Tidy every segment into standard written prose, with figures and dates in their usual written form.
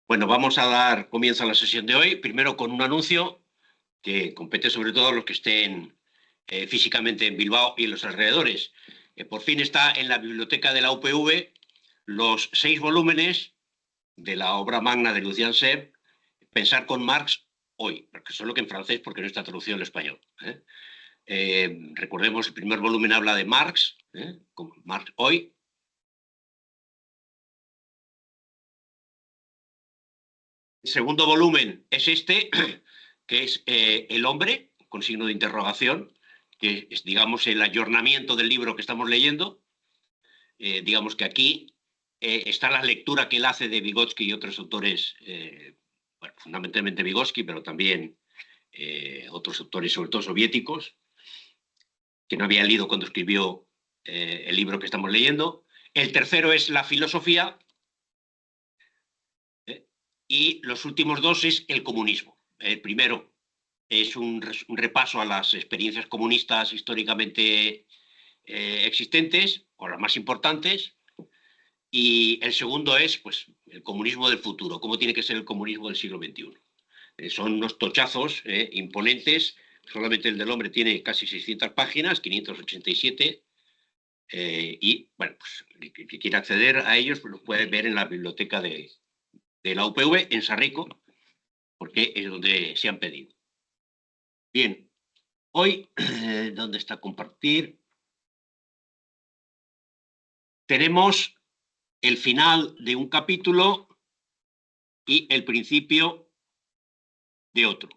Bueno, vamos a dar comienzo a la sesión de hoy, primero con un anuncio que compete sobre todo a los que estén físicamente en Bilbao y en los alrededores. Por fin está en la biblioteca de la UPV los 6 volúmenes de la obra magna de Lucian Seb, Pensar con Marx hoy, porque solo que en francés porque no está traducido al español. Recordemos, el primer volumen habla de Marx, con Marx hoy. El segundo volumen es este, que es El hombre, con signo de interrogación, que es, digamos, el ayornamiento del libro que estamos leyendo. Digamos que aquí está la lectura que él hace de Vygotsky y otros autores, bueno, fundamentalmente Vygotsky, pero también otros autores, sobre todo soviéticos, que no había leído cuando escribió el libro que estamos leyendo. El tercero es la filosofía, y los últimos dos es el comunismo. El primero es un repaso a las experiencias comunistas históricamente existentes, o las más importantes, y el segundo es, pues, el comunismo del futuro, cómo tiene que ser el comunismo del siglo XXI. Son unos tochazos imponentes, solamente el del hombre tiene casi 600 páginas, 587, y, bueno, pues, el que quiera acceder a ellos, pues, lo puede ver en la biblioteca de la UPV, en Sarrico, porque es donde se han pedido. Bien, hoy, ¿dónde está compartir? Tenemos el final de un capítulo y el principio de otro.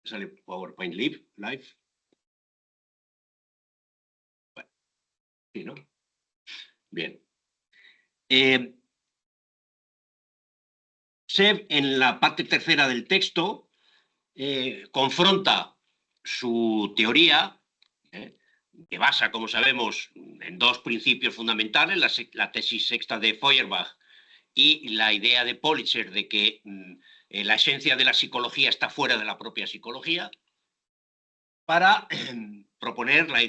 Sale PowerPoint Live. Bueno, sí, ¿no? Bien. Seb, en la parte tercera del texto, confronta su teoría, que basa, como sabemos, en dos principios fundamentales, la tesis sexta de Feuerbach y la idea de Politzer de que la esencia de la psicología está fuera de la propia psicología, para proponer la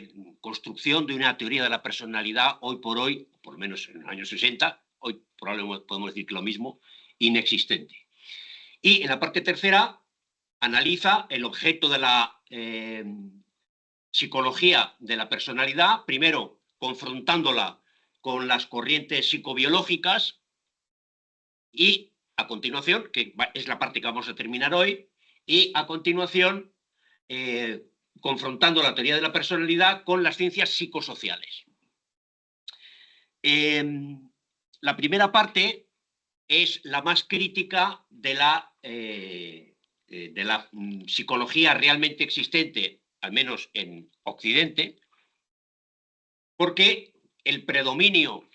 construcción de una teoría de la personalidad hoy por hoy, por lo menos en los años 60, hoy probablemente podemos decir que lo mismo, inexistente. Y en la parte tercera analiza el objeto de la psicología de la personalidad, primero confrontándola con las corrientes psicobiológicas y a continuación, que es la parte que vamos a terminar hoy, y a continuación confrontando la teoría de la personalidad con las ciencias psicosociales. La primera parte es la más crítica de la psicología realmente existente, al menos en Occidente, porque el predominio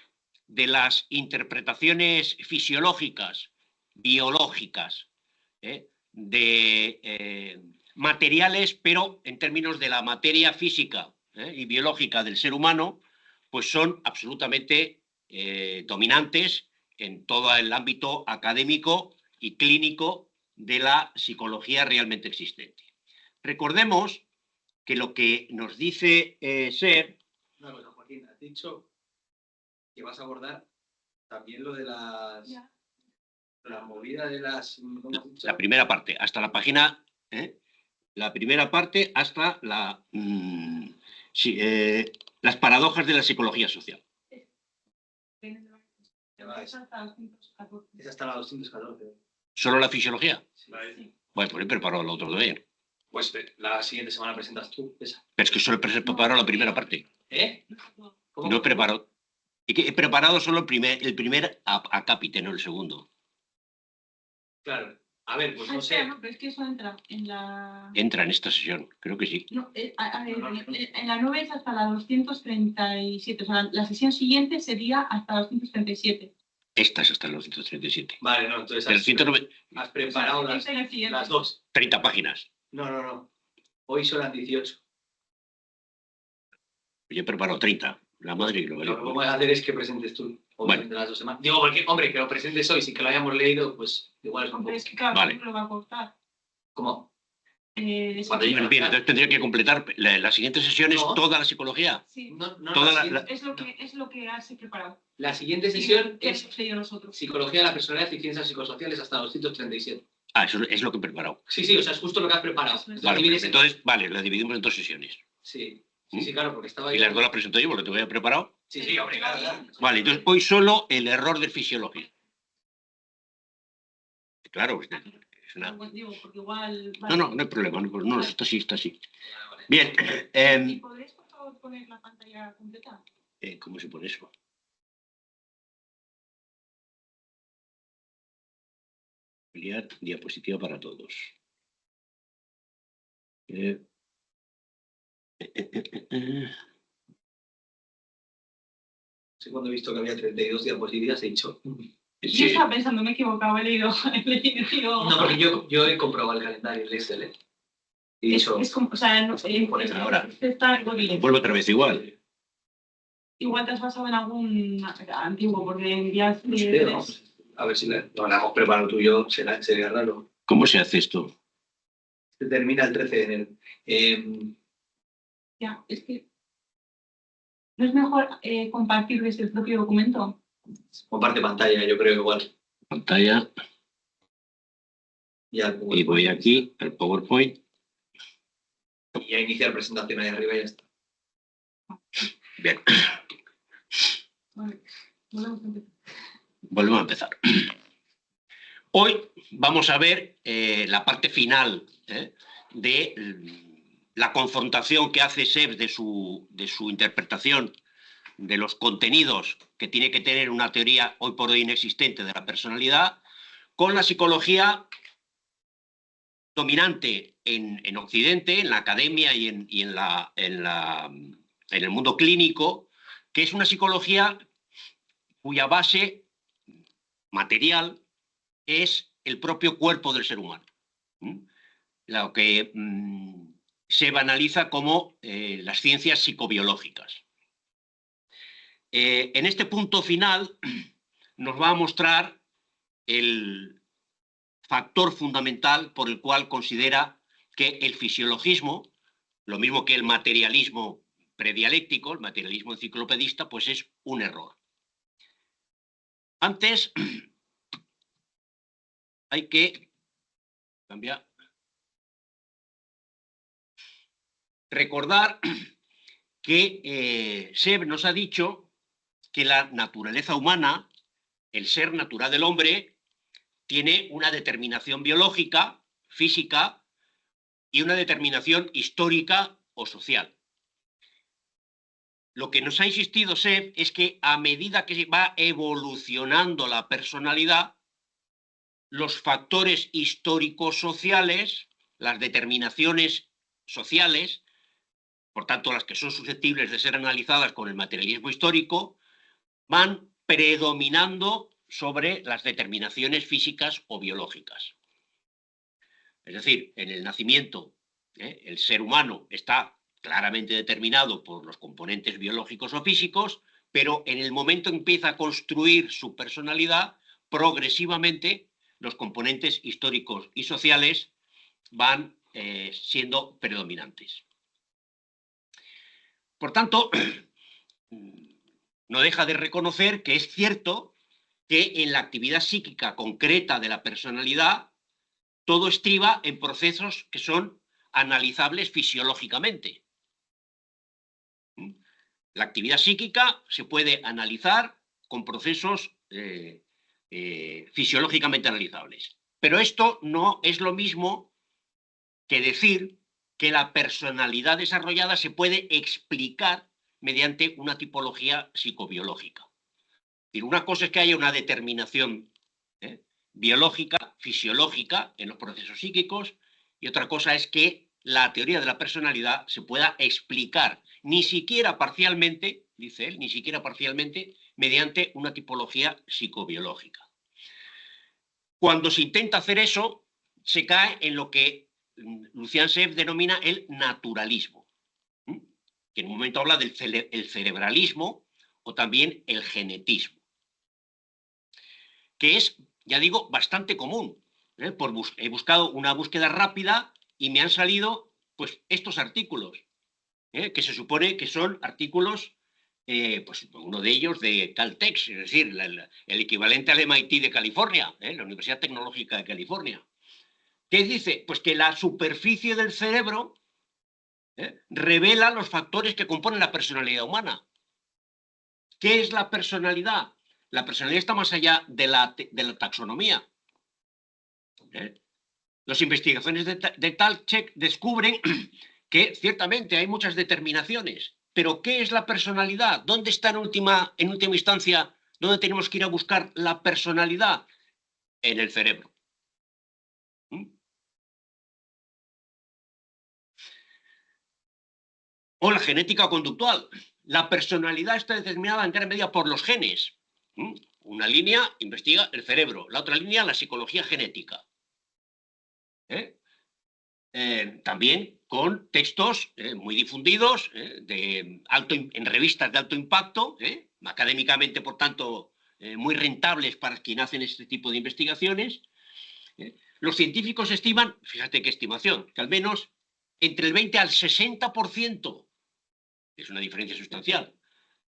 de las interpretaciones fisiológicas, biológicas, de materiales, pero en términos de la materia física y biológica del ser humano, pues son absolutamente dominantes en todo el ámbito académico y clínico de la psicología realmente existente. Recordemos que lo que nos dice Ser... Una cosa, Joaquín, has dicho que vas a abordar también lo de la movida de las... ¿cómo has dicho? La primera parte, hasta la página... la primera parte hasta las paradojas de la psicología social. Es hasta la 214. ¿Solo la fisiología? Sí. Bueno, pues he preparado el otro también. Pues la siguiente semana presentas tú esa. Pero es que solo he preparado la primera parte. ¿Cómo? No he preparado. He preparado solo el primer acápite, no el segundo. Claro. A ver, pues no sé. No, pero es que eso entra en la... Entra en esta sesión, creo que sí. No, a ver, en la 9 es hasta la 237. O sea, la sesión siguiente sería hasta la 237. Esta es hasta la 237. Vale, no, entonces has preparado las dos. 30 páginas. No. Hoy son las 18. Yo he preparado 30. La madre que lo Lo que vamos a hacer es que presentes tú. Bueno. Las 2 semanas. Digo, porque, hombre, que lo presentes hoy sin que lo hayamos leído, pues igual es un poco. Pero es que claro, vale. lo va a cortar. ¿Cómo? Bien, entonces tendría que completar las siguientes sesiones, No. toda la psicología. Sí, Toda es lo que has preparado. La siguiente sesión ¿Qué es hemos leído nosotros? Psicología de la personalidad y ciencias psicosociales hasta 237. Eso es lo que he preparado. Sí, o sea, es justo lo que has preparado. Vale, la dividimos en 2 sesiones. Sí, claro, porque estaba ¿Y las 2 las presento yo porque te voy a preparado? Sí, hombre, claro. Vale, entonces hoy solo el error del fisiológico. Claro, es una... Digo, porque igual... No hay problema, no, está así. Vale. Bien. ¿Y podréis, por favor, poner la pantalla completa? ¿Cómo se pone eso? Ampliar diapositiva para todos. Sí, cuando he visto que había 32 diapositivas he dicho... Yo estaba pensando, me he equivocado, he leído... No, porque yo he comprobado el calendario en el Excel, Y es como, o sea, no, ahora. Está algo bien. Vuelvo otra vez igual. Igual te has basado en algún antiguo, porque en días... A ver si la hemos preparado tú y yo, sería raro. ¿Cómo se hace esto? Se termina el 13 de enero. Ya, es que... ¿No es mejor compartir desde el propio documento? Comparte pantalla, yo creo igual. Pantalla. Y voy aquí al PowerPoint. Y a iniciar presentación ahí arriba y ya está. Bien. Vale, Volvemos a empezar. Hoy vamos a ver la parte final de la confrontación que hace Sev de su interpretación de los contenidos que tiene que tener una teoría hoy por hoy inexistente de la personalidad con la psicología dominante en Occidente, en la academia y en el mundo clínico, que es una psicología cuya base material es el propio cuerpo del ser humano. Lo que se analiza como las ciencias psicobiológicas. En este punto final nos va a mostrar el factor fundamental por el cual considera que el fisiologismo, lo mismo que el materialismo predialéctico, el materialismo enciclopedista, pues es un error. Antes hay que cambiar. Recordar que Sev nos ha dicho que la naturaleza humana, el ser natural del hombre, tiene una determinación biológica, física, y una determinación histórica o social. Lo que nos ha insistido Sev es que a medida que va evolucionando la personalidad, los factores históricos sociales, las determinaciones sociales, por tanto las que son susceptibles de ser analizadas con el materialismo histórico, van predominando sobre las determinaciones físicas o biológicas. Es decir, en el nacimiento, el ser humano está claramente determinado por los componentes biológicos o físicos, pero en el momento en que empieza a construir su personalidad, progresivamente los componentes históricos y sociales van siendo predominantes. Por tanto, no deja de reconocer que es cierto que en la actividad psíquica concreta de la personalidad todo estriba en procesos que son analizables fisiológicamente. La actividad psíquica se puede analizar con procesos fisiológicamente analizables. Pero esto no es lo mismo que decir que la personalidad desarrollada se puede explicar mediante una tipología psicobiológica. Es decir, una cosa es que haya una determinación biológica, fisiológica en los procesos psíquicos, y otra cosa es que la teoría de la personalidad se pueda explicar, ni siquiera parcialmente, dice él, ni siquiera parcialmente, mediante una tipología psicobiológica. Cuando se intenta hacer eso, se cae en lo que Lucian Sev denomina el naturalismo, que en un momento habla del cerebralismo o también el genetismo, que es, ya digo, bastante común. He buscado una búsqueda rápida y me han salido pues estos artículos, que se supone que son artículos, pues uno de ellos de Caltech, es decir, el equivalente al MIT de California, la Universidad Tecnológica de California. ¿Qué dice? Pues que la superficie del cerebro revela los factores que componen la personalidad humana. ¿Qué es la personalidad? La personalidad está más allá de la taxonomía. Las investigaciones de Caltech descubren que ciertamente hay muchas determinaciones, pero ¿qué es la personalidad? ¿Dónde está en última instancia? ¿Dónde tenemos que ir a buscar la personalidad? En el cerebro. O la genética conductual. La personalidad está determinada en gran medida por los genes. Una línea investiga el cerebro, la otra línea la psicología genética. También con textos muy difundidos en revistas de alto impacto, académicamente, por tanto, muy rentables para quienes hacen este tipo de investigaciones. Los científicos estiman, fíjate qué estimación, que al menos entre el 20 al 60%, es una diferencia sustancial,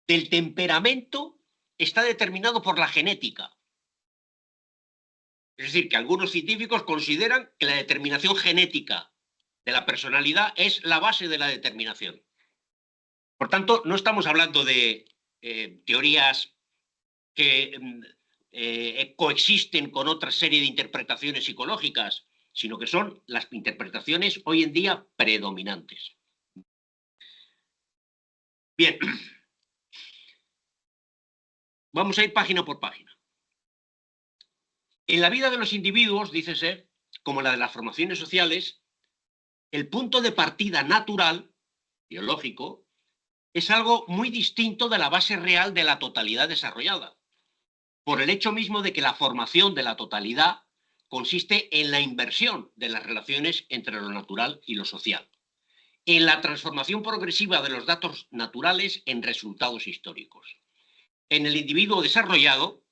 del temperamento está determinado por la genética. Es decir, que algunos científicos consideran que la determinación genética de la personalidad es la base de la determinación. Por tanto, no estamos hablando de teorías que coexisten con otra serie de interpretaciones psicológicas, sino que son las interpretaciones hoy en día predominantes. Bien, vamos a ir página por página. En la vida de los individuos, dícese, como la de las formaciones sociales, el punto de partida natural, biológico, es algo muy distinto de la base real de la totalidad desarrollada, por el hecho mismo de que la formación de la totalidad consiste en la inversión de las relaciones entre lo natural y lo social, en la transformación progresiva de los datos naturales en resultados históricos. En el individuo desarrollado,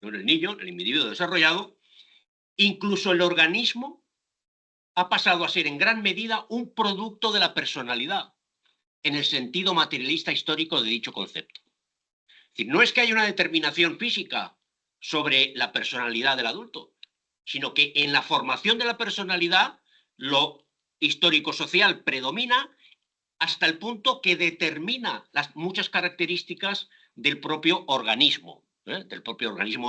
no en el niño, en el individuo desarrollado, incluso el organismo ha pasado a ser en gran medida un producto de la personalidad, en el sentido materialista histórico de dicho concepto. Es decir, no es que haya una determinación física sobre la personalidad del adulto, sino que en la formación de la personalidad lo histórico-social predomina hasta el punto que determina las muchas características del propio organismo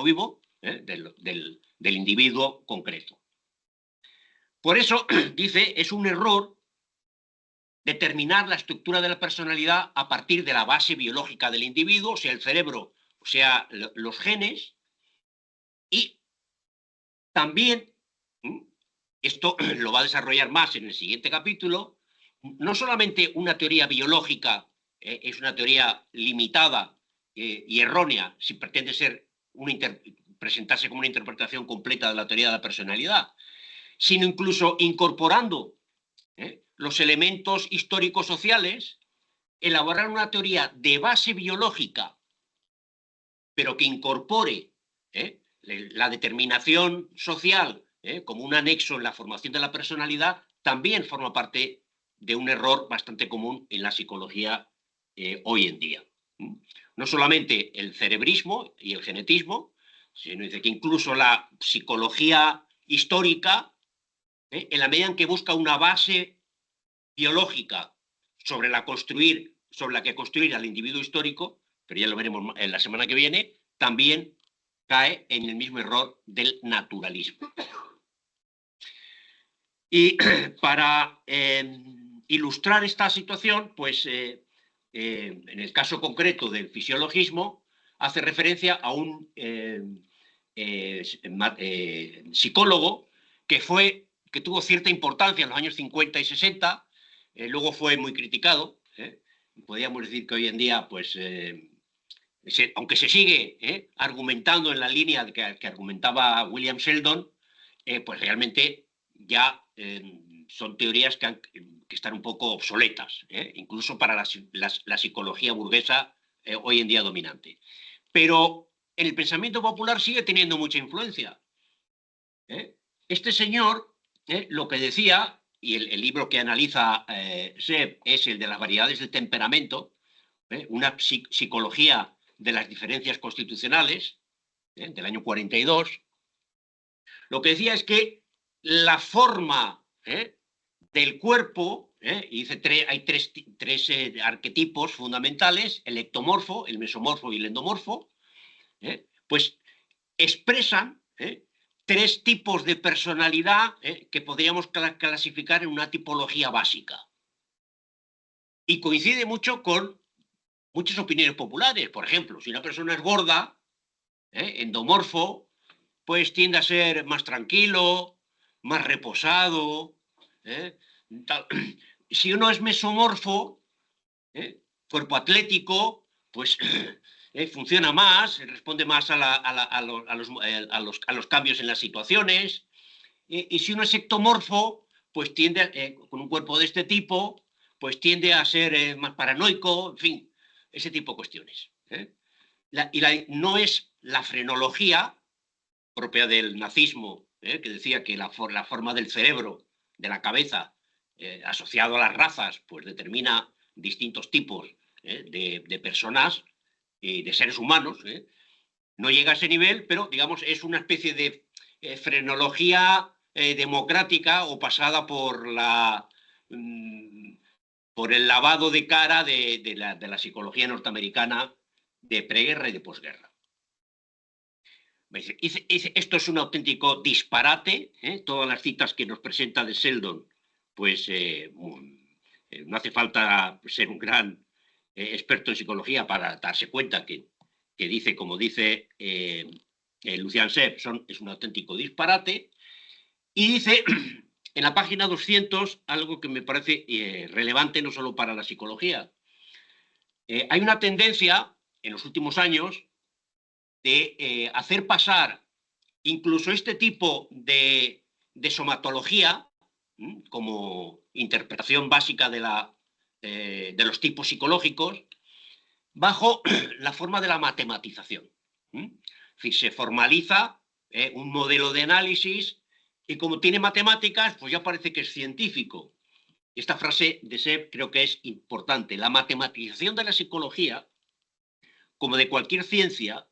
vivo, del individuo concreto. Por eso, dice, es un error determinar la estructura de la personalidad a partir de la base biológica del individuo, sea el cerebro, o sea los genes, y también, esto lo va a desarrollar más en el siguiente capítulo, no solamente una teoría biológica es una teoría limitada y errónea si pretende ser presentarse como una interpretación completa de la teoría de la personalidad, sino incluso incorporando los elementos históricos sociales, elaborar una teoría de base biológica, pero que incorpore la determinación social como un anexo en la formación de la personalidad, también forma parte de un error bastante común en la psicología hoy en día. No solamente el cerebrismo y el genetismo, sino dice que incluso la psicología histórica, en la medida en que busca una base biológica sobre la que construir al individuo histórico, pero ya lo veremos en la semana que viene, también cae en el mismo error del naturalismo. Y para ilustrar esta situación, pues en el caso concreto del fisiologismo, hace referencia a un psicólogo que tuvo cierta importancia en los años 50 y 60, luego fue muy criticado. Podríamos decir que hoy en día, pues, aunque se sigue argumentando en la línea que argumentaba William Sheldon, pues realmente ya son teorías que están un poco obsoletas, incluso para la psicología burguesa hoy en día dominante. Pero en el pensamiento popular sigue teniendo mucha influencia. Este señor lo que decía y el libro que analiza Seb es el de las variedades del temperamento, una psicología de las diferencias constitucionales, del año 42, lo que decía es que la forma del cuerpo, y dice hay tres arquetipos fundamentales, el ectomorfo, el mesomorfo y el endomorfo, pues expresan tres tipos de personalidad que podríamos clasificar en una tipología básica. Y coincide mucho con muchas opiniones populares. Por ejemplo, si una persona es gorda, endomorfo, pues tiende a ser más tranquilo, más reposado. Si uno es mesomorfo, cuerpo atlético, pues funciona más, responde más a los cambios en las situaciones. Y si uno es ectomorfo, pues tiende, con un cuerpo de este tipo, pues tiende a ser más paranoico, en fin, ese tipo de cuestiones. No es la frenología propia del nazismo, que decía que la forma del cerebro, de la cabeza, asociado a las razas, pues determina distintos tipos de personas y de seres humanos. No llega a ese nivel, pero digamos es una especie de frenología democrática o pasada por por el lavado de cara de la psicología norteamericana de preguerra y de posguerra. Esto es un auténtico disparate, todas las citas que nos presenta de Sheldon, pues no hace falta ser un gran experto en psicología para darse cuenta que dice, como dice Lucian Seb, es un auténtico disparate, y dice en la página 200 algo que me parece relevante no solo para la psicología. Hay una tendencia en los últimos años de hacer pasar incluso este tipo de somatología como interpretación básica de los tipos psicológicos bajo la forma de la matematización. Es decir, se formaliza un modelo de análisis y como tiene matemáticas, pues ya parece que es científico. Esta frase de Seb creo que es importante. La matematización de la psicología, como de cualquier ciencia,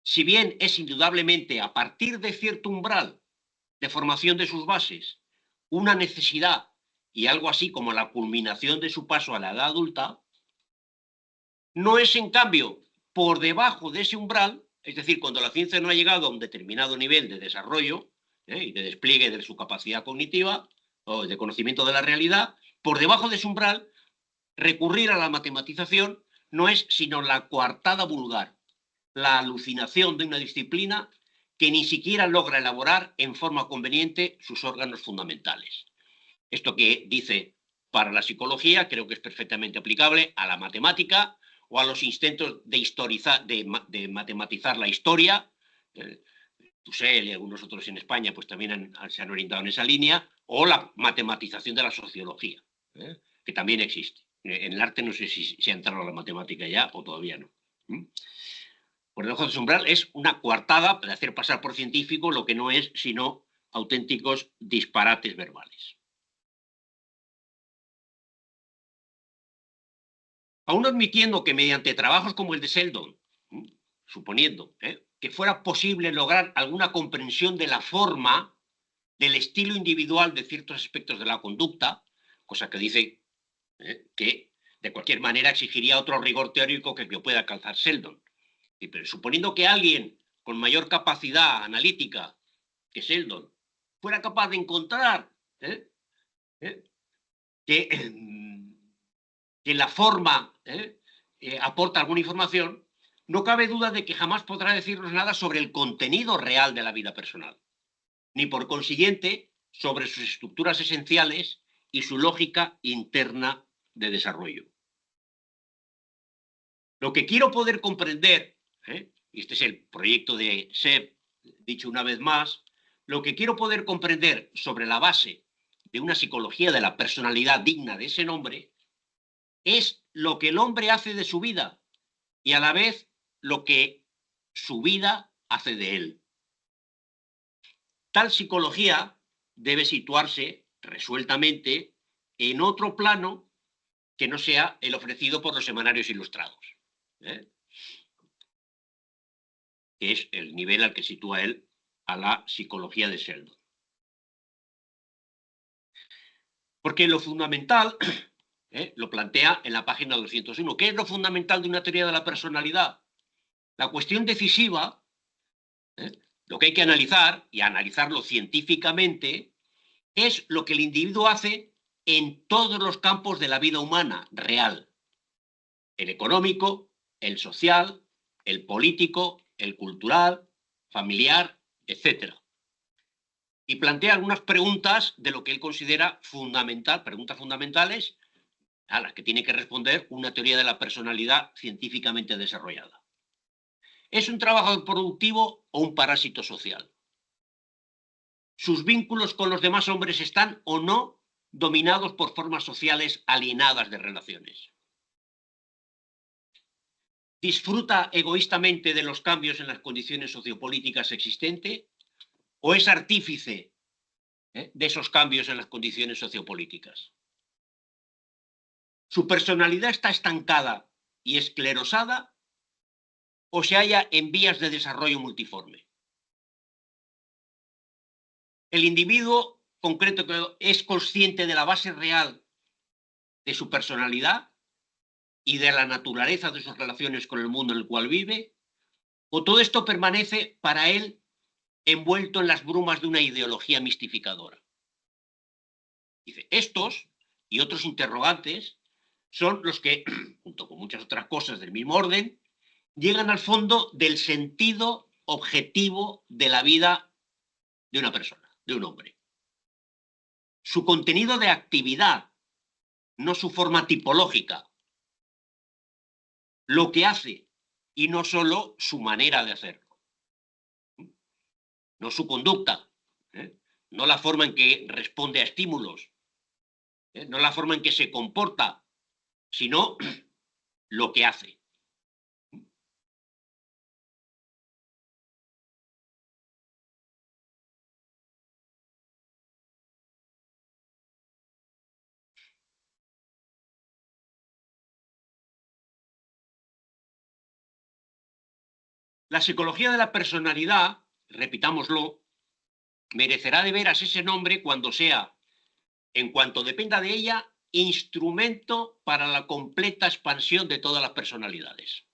si bien es indudablemente a partir de cierto umbral de formación de sus bases, una necesidad y algo así como la culminación de su paso a la edad adulta, no es en cambio por debajo de ese umbral, es decir, cuando la ciencia no ha llegado a un determinado nivel de desarrollo y de despliegue de su capacidad cognitiva o de conocimiento de la realidad, por debajo de ese umbral, recurrir a la matematización no es sino la coartada vulgar, la alucinación de una disciplina que ni siquiera logra elaborar en forma conveniente sus órganos fundamentales. Esto que dice para la psicología creo que es perfectamente aplicable a la matemática o a los intentos de matematizar la historia. Tusell y algunos otros en España pues también se han orientado en esa línea, o la matematización de la sociología, que también existe. En el arte no sé si se ha entrado a la matemática ya o todavía no. Por debajo de ese umbral es una coartada de hacer pasar por científico lo que no es sino auténticos disparates verbales. Aún admitiendo que mediante trabajos como el de Sheldon, suponiendo que fuera posible lograr alguna comprensión de la forma, del estilo individual de ciertos aspectos de la conducta, cosa que dice que de cualquier manera exigiría otro rigor teórico que pueda alcanzar Sheldon. Pero suponiendo que alguien con mayor capacidad analítica que Sheldon fuera capaz de encontrar que la forma aporta alguna información, no cabe duda de que jamás podrá decirnos nada sobre el contenido real de la vida personal, ni por consiguiente sobre sus estructuras esenciales y su lógica interna de desarrollo. Lo que quiero poder comprender, y este es el proyecto de Seb, dicho una vez más, lo que quiero poder comprender sobre la base de una psicología de la personalidad digna de ese nombre es lo que el hombre hace de su vida y a la vez lo que su vida hace de él. Tal psicología debe situarse resueltamente en otro plano que no sea el ofrecido por los semanarios ilustrados, que es el nivel al que sitúa él a la psicología de Sheldon. Porque lo fundamental, lo plantea en la página 201, ¿qué es lo fundamental de una teoría de la personalidad? La cuestión decisiva, lo que hay que analizar, y analizarlo científicamente, es lo que el individuo hace en todos los campos de la vida humana real. El económico, el social, el político, el cultural, familiar, etc. Y plantea algunas preguntas de lo que él considera fundamental, preguntas fundamentales a las que tiene que responder una teoría de la personalidad científicamente desarrollada. ¿Es un trabajador productivo o un parásito social? ¿Sus vínculos con los demás hombres están o no dominados por formas sociales alienadas de relaciones? ¿Disfruta egoístamente de los cambios en las condiciones sociopolíticas existentes o es artífice de esos cambios en las condiciones sociopolíticas? ¿Su personalidad está estancada y esclerosada o se halla en vías de desarrollo multiforme? El individuo concreto es consciente de la base real de su personalidad y de la naturaleza de sus relaciones con el mundo en el cual vive, o todo esto permanece para él envuelto en las brumas de una ideología mistificadora. Dice, estos y otros interrogantes son los que, junto con muchas otras cosas del mismo orden, llegan al fondo del sentido objetivo de la vida de una persona, de un hombre. Su contenido de actividad, no su forma tipológica. Lo que hace y no solo su manera de hacerlo. No su conducta, no la forma en que responde a estímulos, no la forma en que se comporta, sino lo que hace. La psicología de la personalidad, repitámoslo, merecerá de veras ese nombre cuando sea, en cuanto dependa de ella, instrumento para la completa expansión de todas las personalidades.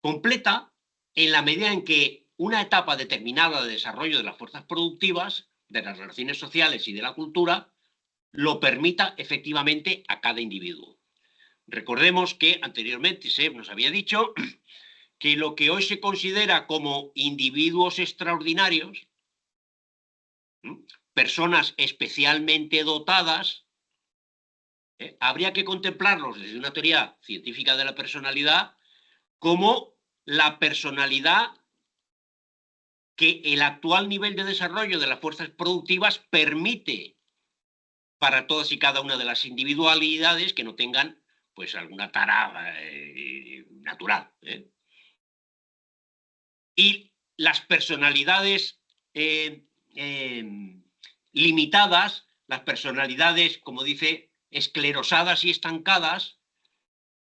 Completa en la medida en que una etapa determinada de desarrollo de las fuerzas productivas, de las relaciones sociales y de la cultura, lo permita efectivamente a cada individuo. Recordemos que anteriormente se nos había dicho que lo que hoy se considera como individuos extraordinarios, personas especialmente dotadas, habría que contemplarlos desde una teoría científica de la personalidad como la personalidad que el actual nivel de desarrollo de las fuerzas productivas permite para todas y cada una de las individualidades que no tengan pues alguna tara natural. Y las personalidades limitadas, las personalidades, como dice, esclerosadas y estancadas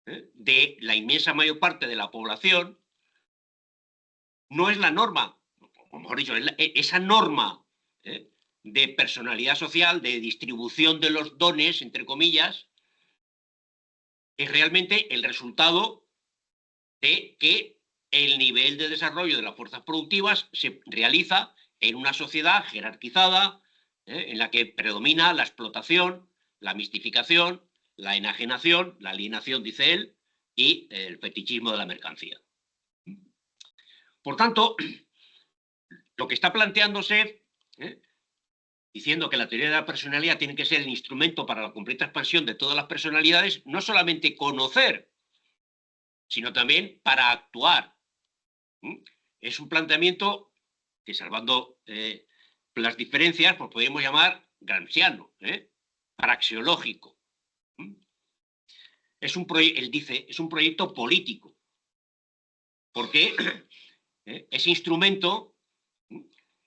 de la inmensa mayor parte de la población, no es la norma, o mejor dicho, es esa norma de personalidad social, de distribución de los dones, entre comillas, es realmente el resultado de que el nivel de desarrollo de las fuerzas productivas se realiza en una sociedad jerarquizada, en la que predomina la explotación, la mistificación, la enajenación, la alienación, dice él, y el fetichismo de la mercancía. Por tanto, lo que está planteándose, diciendo que la teoría de la personalidad tiene que ser el instrumento para la completa expansión de todas las personalidades, no solamente conocer, sino también para actuar. Es un planteamiento que, salvando las diferencias, pues podemos llamar gramsciano, praxeológico. Él dice, es un proyecto político, porque ese instrumento,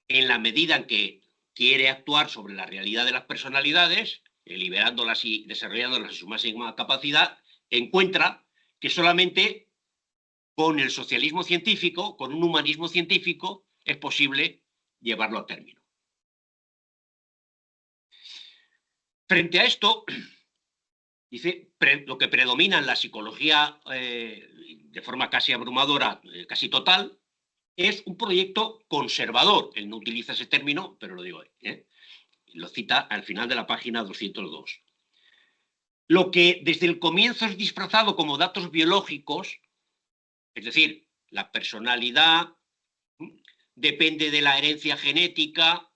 en la medida en que quiere actuar sobre la realidad de las personalidades, liberándolas y desarrollándolas en su máxima capacidad, encuentra que solamente con el socialismo científico, con un humanismo científico, es posible llevarlo a término. Frente a esto, dice, lo que predomina en la psicología de forma casi abrumadora, casi total, es un proyecto conservador. Él no utiliza ese término, pero lo digo, lo cita al final de la página 202. Lo que desde el comienzo es disfrazado como datos biológicos, es decir, la personalidad depende de la herencia genética,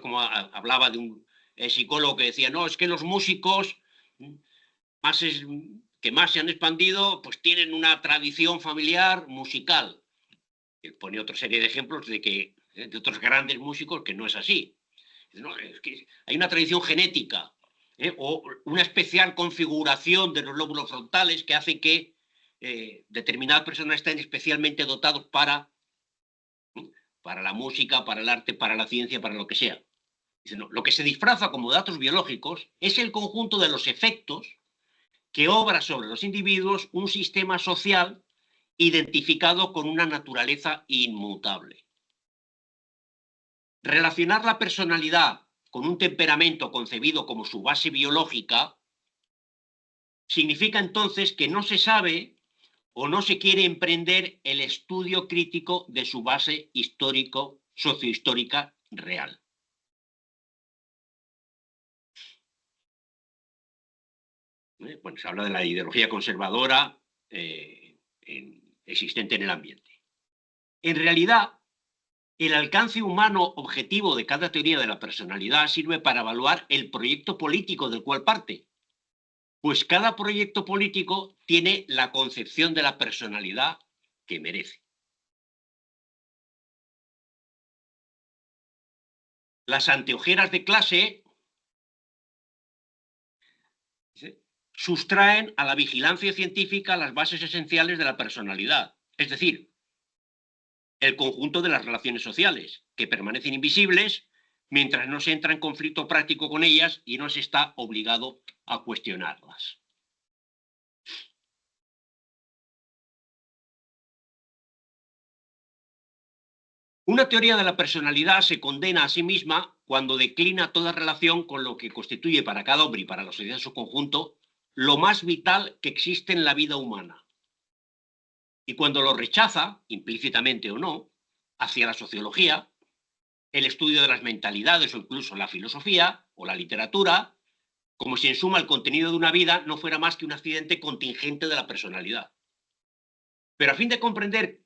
como hablaba de un psicólogo que decía, no, es que los músicos que más se han expandido, pues tienen una tradición familiar musical. Él pone otra serie de ejemplos de otros grandes músicos que no es así. No, es que hay una tradición genética o una especial configuración de los lóbulos frontales que hace que determinadas personas estén especialmente dotados para la música, para el arte, para la ciencia, para lo que sea. Dice, no, lo que se disfraza como datos biológicos es el conjunto de los efectos que obra sobre los individuos un sistema social identificado con una naturaleza inmutable. Relacionar la personalidad con un temperamento concebido como su base biológica significa entonces que no se sabe o no se quiere emprender el estudio crítico de su base sociohistórica real. Bueno, se habla de la ideología conservadora existente en el ambiente. En realidad, el alcance humano objetivo de cada teoría de la personalidad sirve para evaluar el proyecto político del cual parte, pues cada proyecto político tiene la concepción de la personalidad que merece. Las anteojeras de clase sustraen a la vigilancia científica las bases esenciales de la personalidad, es decir, el conjunto de las relaciones sociales, que permanecen invisibles mientras no se entra en conflicto práctico con ellas y no se está obligado a cuestionarlas. Una teoría de la personalidad se condena a sí misma cuando declina toda relación con lo que constituye para cada hombre y para la sociedad en su conjunto lo más vital que existe en la vida humana. Y cuando lo rechaza, implícitamente o no, hacia la sociología, el estudio de las mentalidades o incluso la filosofía o la literatura, como si en suma el contenido de una vida no fuera más que un accidente contingente de la personalidad. Pero a fin de comprender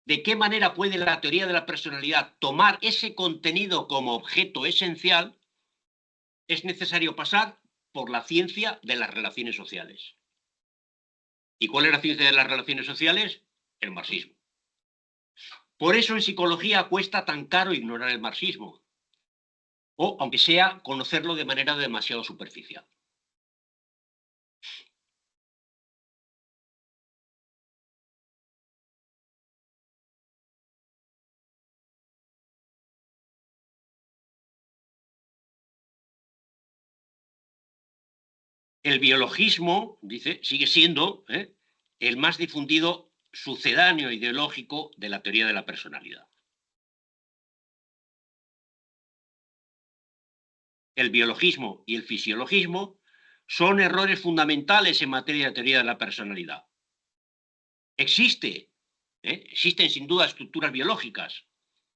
de qué manera puede la teoría de la personalidad tomar ese contenido como objeto esencial, es necesario pasar por la ciencia de las relaciones sociales. ¿Y cuál es la ciencia de las relaciones sociales? El marxismo. Por eso en psicología cuesta tan caro ignorar el marxismo, o aunque sea conocerlo de manera demasiado superficial. El biologismo, dice, sigue siendo el más difundido sucedáneo ideológico de la teoría de la personalidad. El biologismo y el fisiologismo son errores fundamentales en materia de teoría de la personalidad. Existen sin duda estructuras biológicas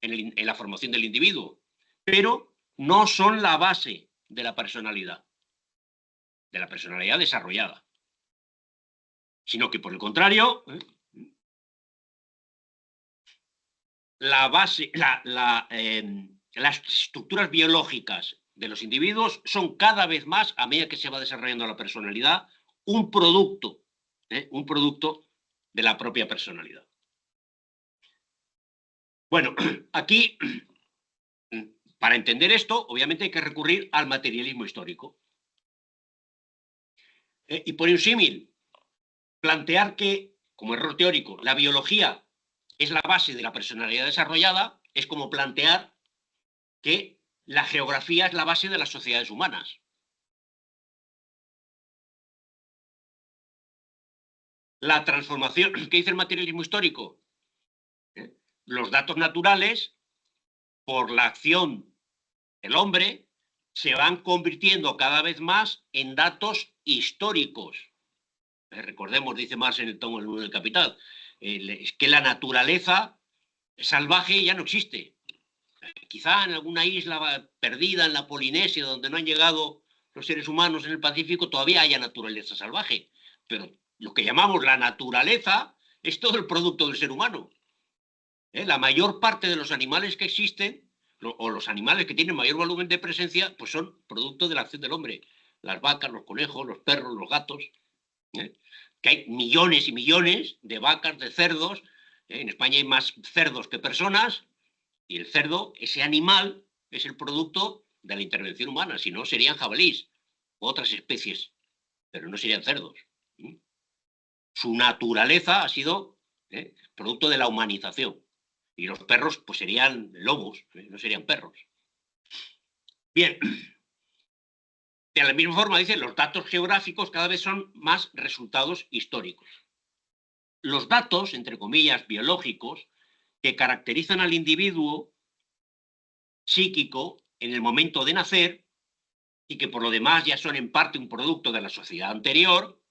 en la formación del individuo, pero no son la base de la personalidad desarrollada, sino que por el contrario, las estructuras biológicas de los individuos son cada vez más, a medida que se va desarrollando la personalidad, un producto de la propia personalidad. Bueno, aquí, para entender esto, obviamente hay que recurrir al materialismo histórico. Y por un símil, plantear que, como error teórico, la biología es la base de la personalidad desarrollada, es como plantear que la geografía es la base de las sociedades humanas. La transformación, ¿qué dice el materialismo histórico? Los datos naturales, por la acción del hombre, se van convirtiendo cada vez más en datos históricos. Recordemos, dice Marx en el tomo 1 del Capital, es que la naturaleza salvaje ya no existe. Quizá en alguna isla perdida en la Polinesia, donde no han llegado los seres humanos en el Pacífico, todavía haya naturaleza salvaje. Pero lo que llamamos la naturaleza es todo el producto del ser humano. La mayor parte de los animales que existen, o los animales que tienen mayor volumen de presencia, pues son producto de la acción del hombre. Las vacas, los conejos, los perros, los gatos. Que hay millones y millones de vacas, de cerdos. En España hay más cerdos que personas. Y el cerdo, ese animal, es el producto de la intervención humana. Si no, serían jabalíes u otras especies, pero no serían cerdos. Su naturaleza ha sido producto de la humanización. Y los perros, pues serían lobos, no serían perros. Bien. De la misma forma, dice, los datos geográficos cada vez son más resultados históricos. Los datos, entre comillas, biológicos, que caracterizan al individuo psíquico en el momento de nacer y que por lo demás ya son en parte un producto de la sociedad anterior,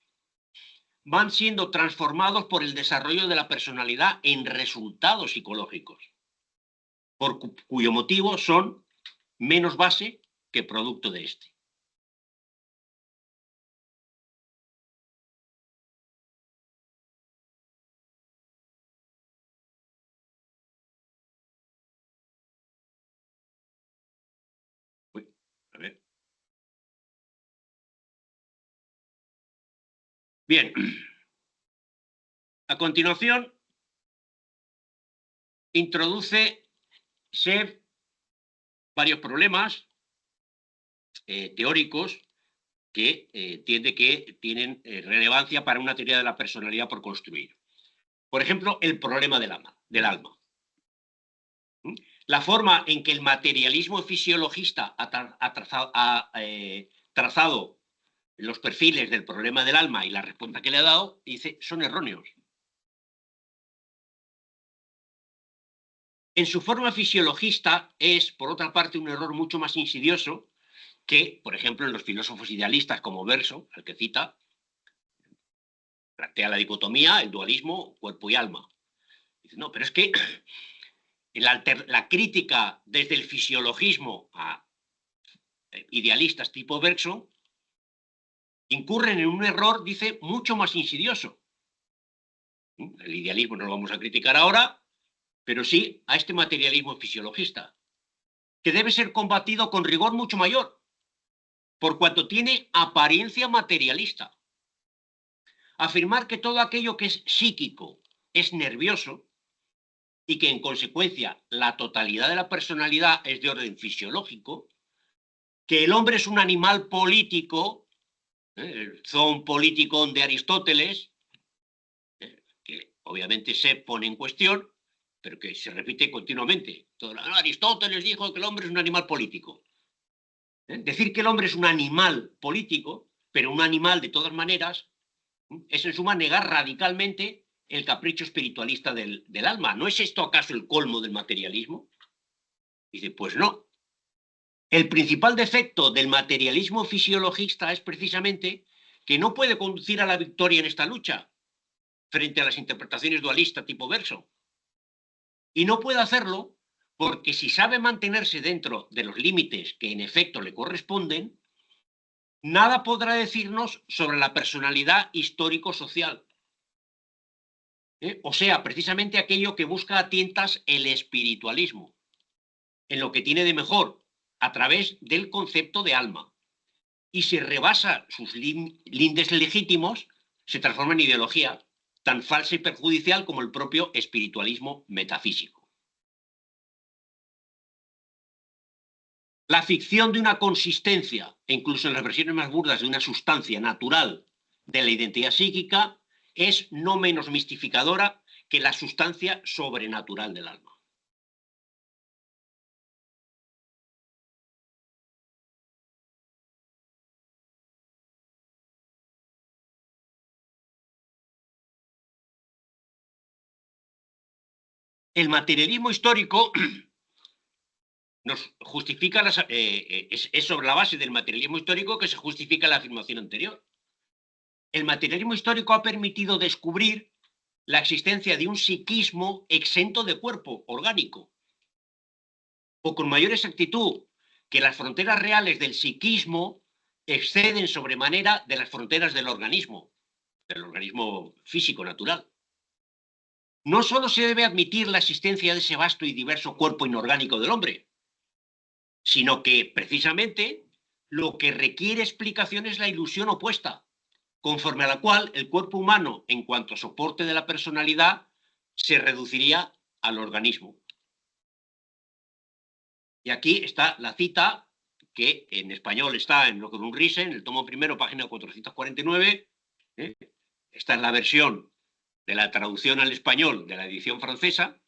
van siendo transformados por el desarrollo de la personalidad en resultados psicológicos, por cuyo motivo son menos base que producto de este. A ver. Bien. A continuación, introduce Sev varios problemas teóricos que entiende que tienen relevancia para una teoría de la personalidad por construir. Por ejemplo, el problema del alma. La forma en que el materialismo fisiologista ha trazado los perfiles del problema del alma y la respuesta que le ha dado, dice, son erróneos. En su forma fisiologista es, por otra parte, un error mucho más insidioso que, por ejemplo, en los filósofos idealistas como Bergson, al que cita, plantea la dicotomía, el dualismo, cuerpo y alma. Dice, no, pero es que la crítica desde el fisiologismo a idealistas tipo Bergson incurren en un error, dice, mucho más insidioso. El idealismo no lo vamos a criticar ahora, pero sí a este materialismo fisiologista, que debe ser combatido con rigor mucho mayor, por cuanto tiene apariencia materialista. Afirmar que todo aquello que es psíquico es nervioso y que en consecuencia la totalidad de la personalidad es de orden fisiológico, que el hombre es un animal político, el zoon politikon de Aristóteles, que obviamente se pone en cuestión, pero que se repite continuamente. Aristóteles dijo que el hombre es un animal político. Decir que el hombre es un animal político, pero un animal de todas maneras, es en suma negar radicalmente el capricho espiritualista del alma. ¿No es esto acaso el colmo del materialismo? Dice, pues no. El principal defecto del materialismo fisiologista es precisamente que no puede conducir a la victoria en esta lucha frente a las interpretaciones dualistas tipo Bergson. Y no puede hacerlo porque si sabe mantenerse dentro de los límites que en efecto le corresponden, nada podrá decirnos sobre la personalidad histórico-social. O sea, precisamente aquello que busca a tientas el espiritualismo, en lo que tiene de mejor, a través del concepto de alma. Y si rebasa sus lindes legítimos, se transforma en ideología tan falsa y perjudicial como el propio espiritualismo metafísico. La ficción de una consistencia, e incluso en las versiones más burdas de una sustancia natural de la identidad psíquica, es no menos mistificadora que la sustancia sobrenatural del alma. El materialismo histórico nos justifica es sobre la base del materialismo histórico que se justifica la afirmación anterior. El materialismo histórico ha permitido descubrir la existencia de un psiquismo exento de cuerpo orgánico, o con mayor exactitud, que las fronteras reales del psiquismo exceden sobremanera de las fronteras del organismo físico natural. No solo se debe admitir la existencia de ese vasto y diverso cuerpo inorgánico del hombre, sino que, precisamente, lo que requiere explicación es la ilusión opuesta, conforme a la cual el cuerpo humano, en cuanto a soporte de la personalidad, se reduciría al organismo. Y aquí está la cita, que en español está en Locke Unrisen, en el tomo primero, página 449. Esta es la versión de la traducción al español de la edición francesa,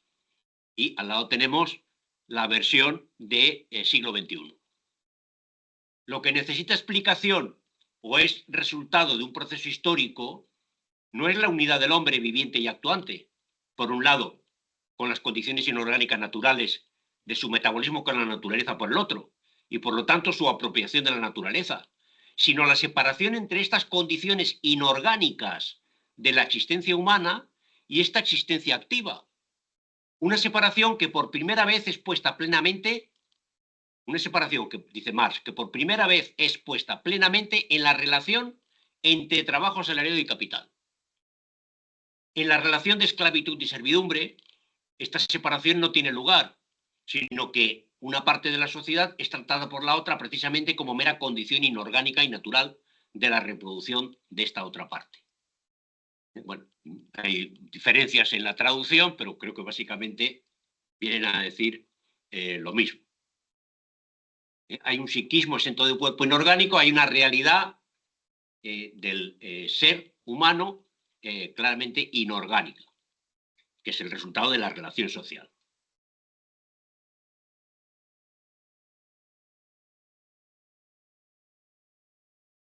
y al lado tenemos la versión del siglo XXI. Lo que necesita explicación o es resultado de un proceso histórico no es la unidad del hombre viviente y actuante, por un lado, con las condiciones inorgánicas naturales de su metabolismo con la naturaleza por el otro, y por lo tanto su apropiación de la naturaleza, sino la separación entre estas condiciones inorgánicas de la existencia humana y esta existencia activa. Una separación que por primera vez es puesta plenamente, una separación que, dice Marx, que por primera vez es puesta plenamente en la relación entre trabajo asalariado y capital. En la relación de esclavitud y servidumbre, esta separación no tiene lugar, sino que una parte de la sociedad es tratada por la otra precisamente como mera condición inorgánica y natural de la reproducción de esta otra parte. Bueno, hay diferencias en la traducción, pero creo que básicamente vienen a decir lo mismo. Hay un psiquismo exento de cuerpo inorgánico, hay una realidad del ser humano claramente inorgánica, que es el resultado de la relación social.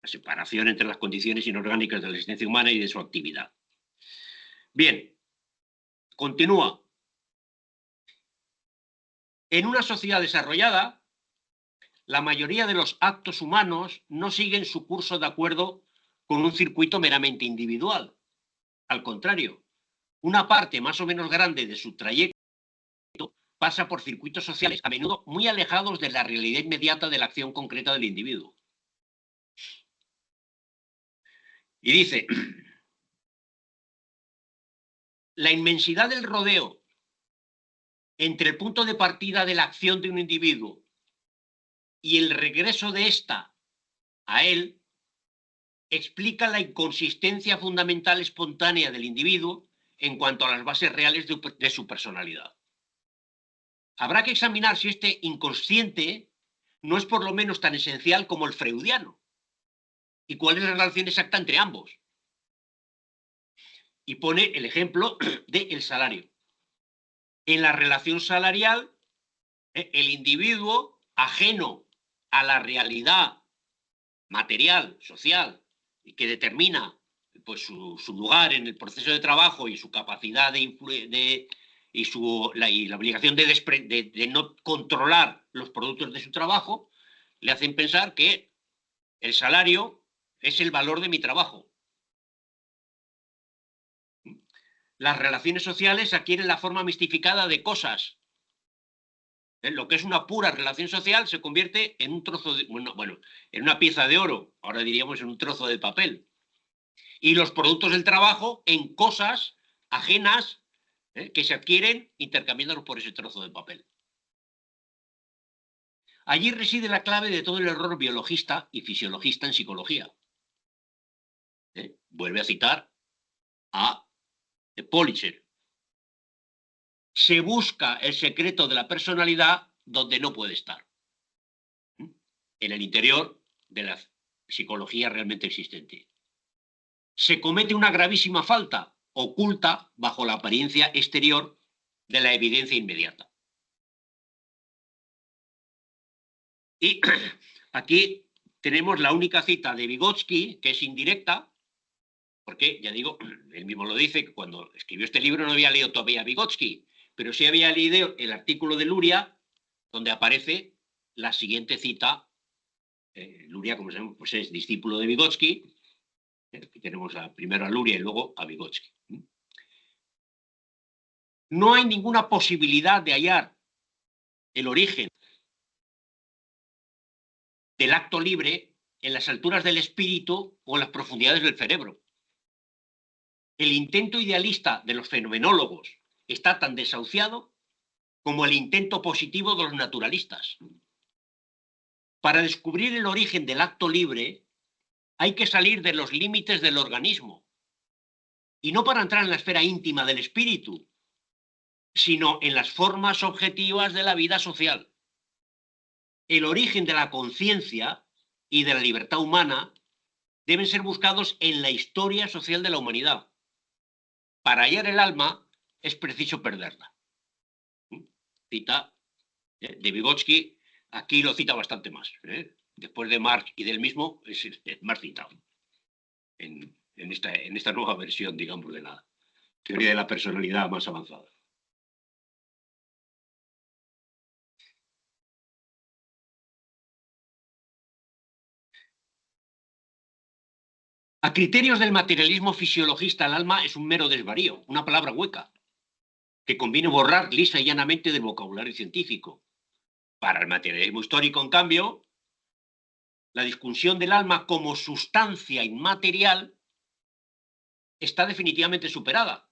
La separación entre las condiciones inorgánicas de la existencia humana y de su actividad. Bien, continúa. En una sociedad desarrollada, la mayoría de los actos humanos no siguen su curso de acuerdo con un circuito meramente individual. Al contrario, una parte más o menos grande de su trayecto pasa por circuitos sociales a menudo muy alejados de la realidad inmediata de la acción concreta del individuo. Y dice, la inmensidad del rodeo entre el punto de partida de la acción de un individuo y el regreso de ésta a él explica la inconsistencia fundamental espontánea del individuo en cuanto a las bases reales de su personalidad. Habrá que examinar si este inconsciente no es por lo menos tan esencial como el freudiano y cuál es la relación exacta entre ambos. Y pone el ejemplo del salario. En la relación salarial, el individuo, ajeno a la realidad material, social, y que determina pues, su lugar en el proceso de trabajo y su capacidad y la obligación de no controlar los productos de su trabajo, le hacen pensar que el salario es el valor de mi trabajo. Las relaciones sociales adquieren la forma mistificada de cosas. Lo que es una pura relación social se convierte en un trozo de, en una pieza de oro, ahora diríamos en un trozo de papel. Y los productos del trabajo en cosas ajenas que se adquieren intercambiándolos por ese trozo de papel. Allí reside la clave de todo el error biologista y fisiologista en psicología. Vuelve a citar a Politzer. Se busca el secreto de la personalidad donde no puede estar. En el interior de la psicología realmente existente. Se comete una gravísima falta, oculta bajo la apariencia exterior de la evidencia inmediata. Y aquí tenemos la única cita de Vygotsky, que es indirecta, porque, ya digo, él mismo lo dice, que cuando escribió este libro no había leído todavía a Vygotsky, pero sí había leído el artículo de Luria, donde aparece la siguiente cita. Luria, como sabemos, pues es discípulo de Vygotsky. Aquí tenemos primero a Luria y luego a Vygotsky. No hay ninguna posibilidad de hallar el origen del acto libre en las alturas del espíritu o en las profundidades del cerebro. El intento idealista de los fenomenólogos está tan desahuciado como el intento positivo de los naturalistas. Para descubrir el origen del acto libre hay que salir de los límites del organismo, y no para entrar en la esfera íntima del espíritu, sino en las formas objetivas de la vida social. El origen de la conciencia y de la libertad humana deben ser buscados en la historia social de la humanidad. Para hallar el alma es preciso perderla. Cita de Vygotsky, aquí lo cita bastante más. Después de Marx y del mismo, es más citado en esta nueva versión, digamos, de la teoría de la personalidad más avanzada. A criterios del materialismo fisiologista, el alma es un mero desvarío, una palabra hueca, que conviene borrar lisa y llanamente del vocabulario científico. Para el materialismo histórico, en cambio, la discusión del alma como sustancia inmaterial está definitivamente superada,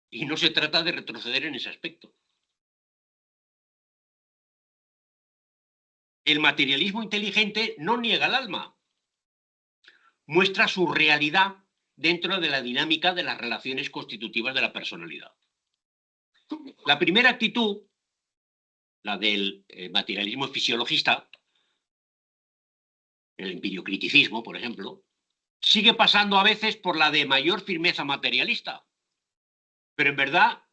y no se trata de retroceder en ese aspecto. El materialismo inteligente no niega el alma, muestra su realidad dentro de la dinámica de las relaciones constitutivas de la personalidad. La primera actitud, la del materialismo fisiologista, el empiriocriticismo, por ejemplo, sigue pasando a veces por la de mayor firmeza materialista, pero en verdad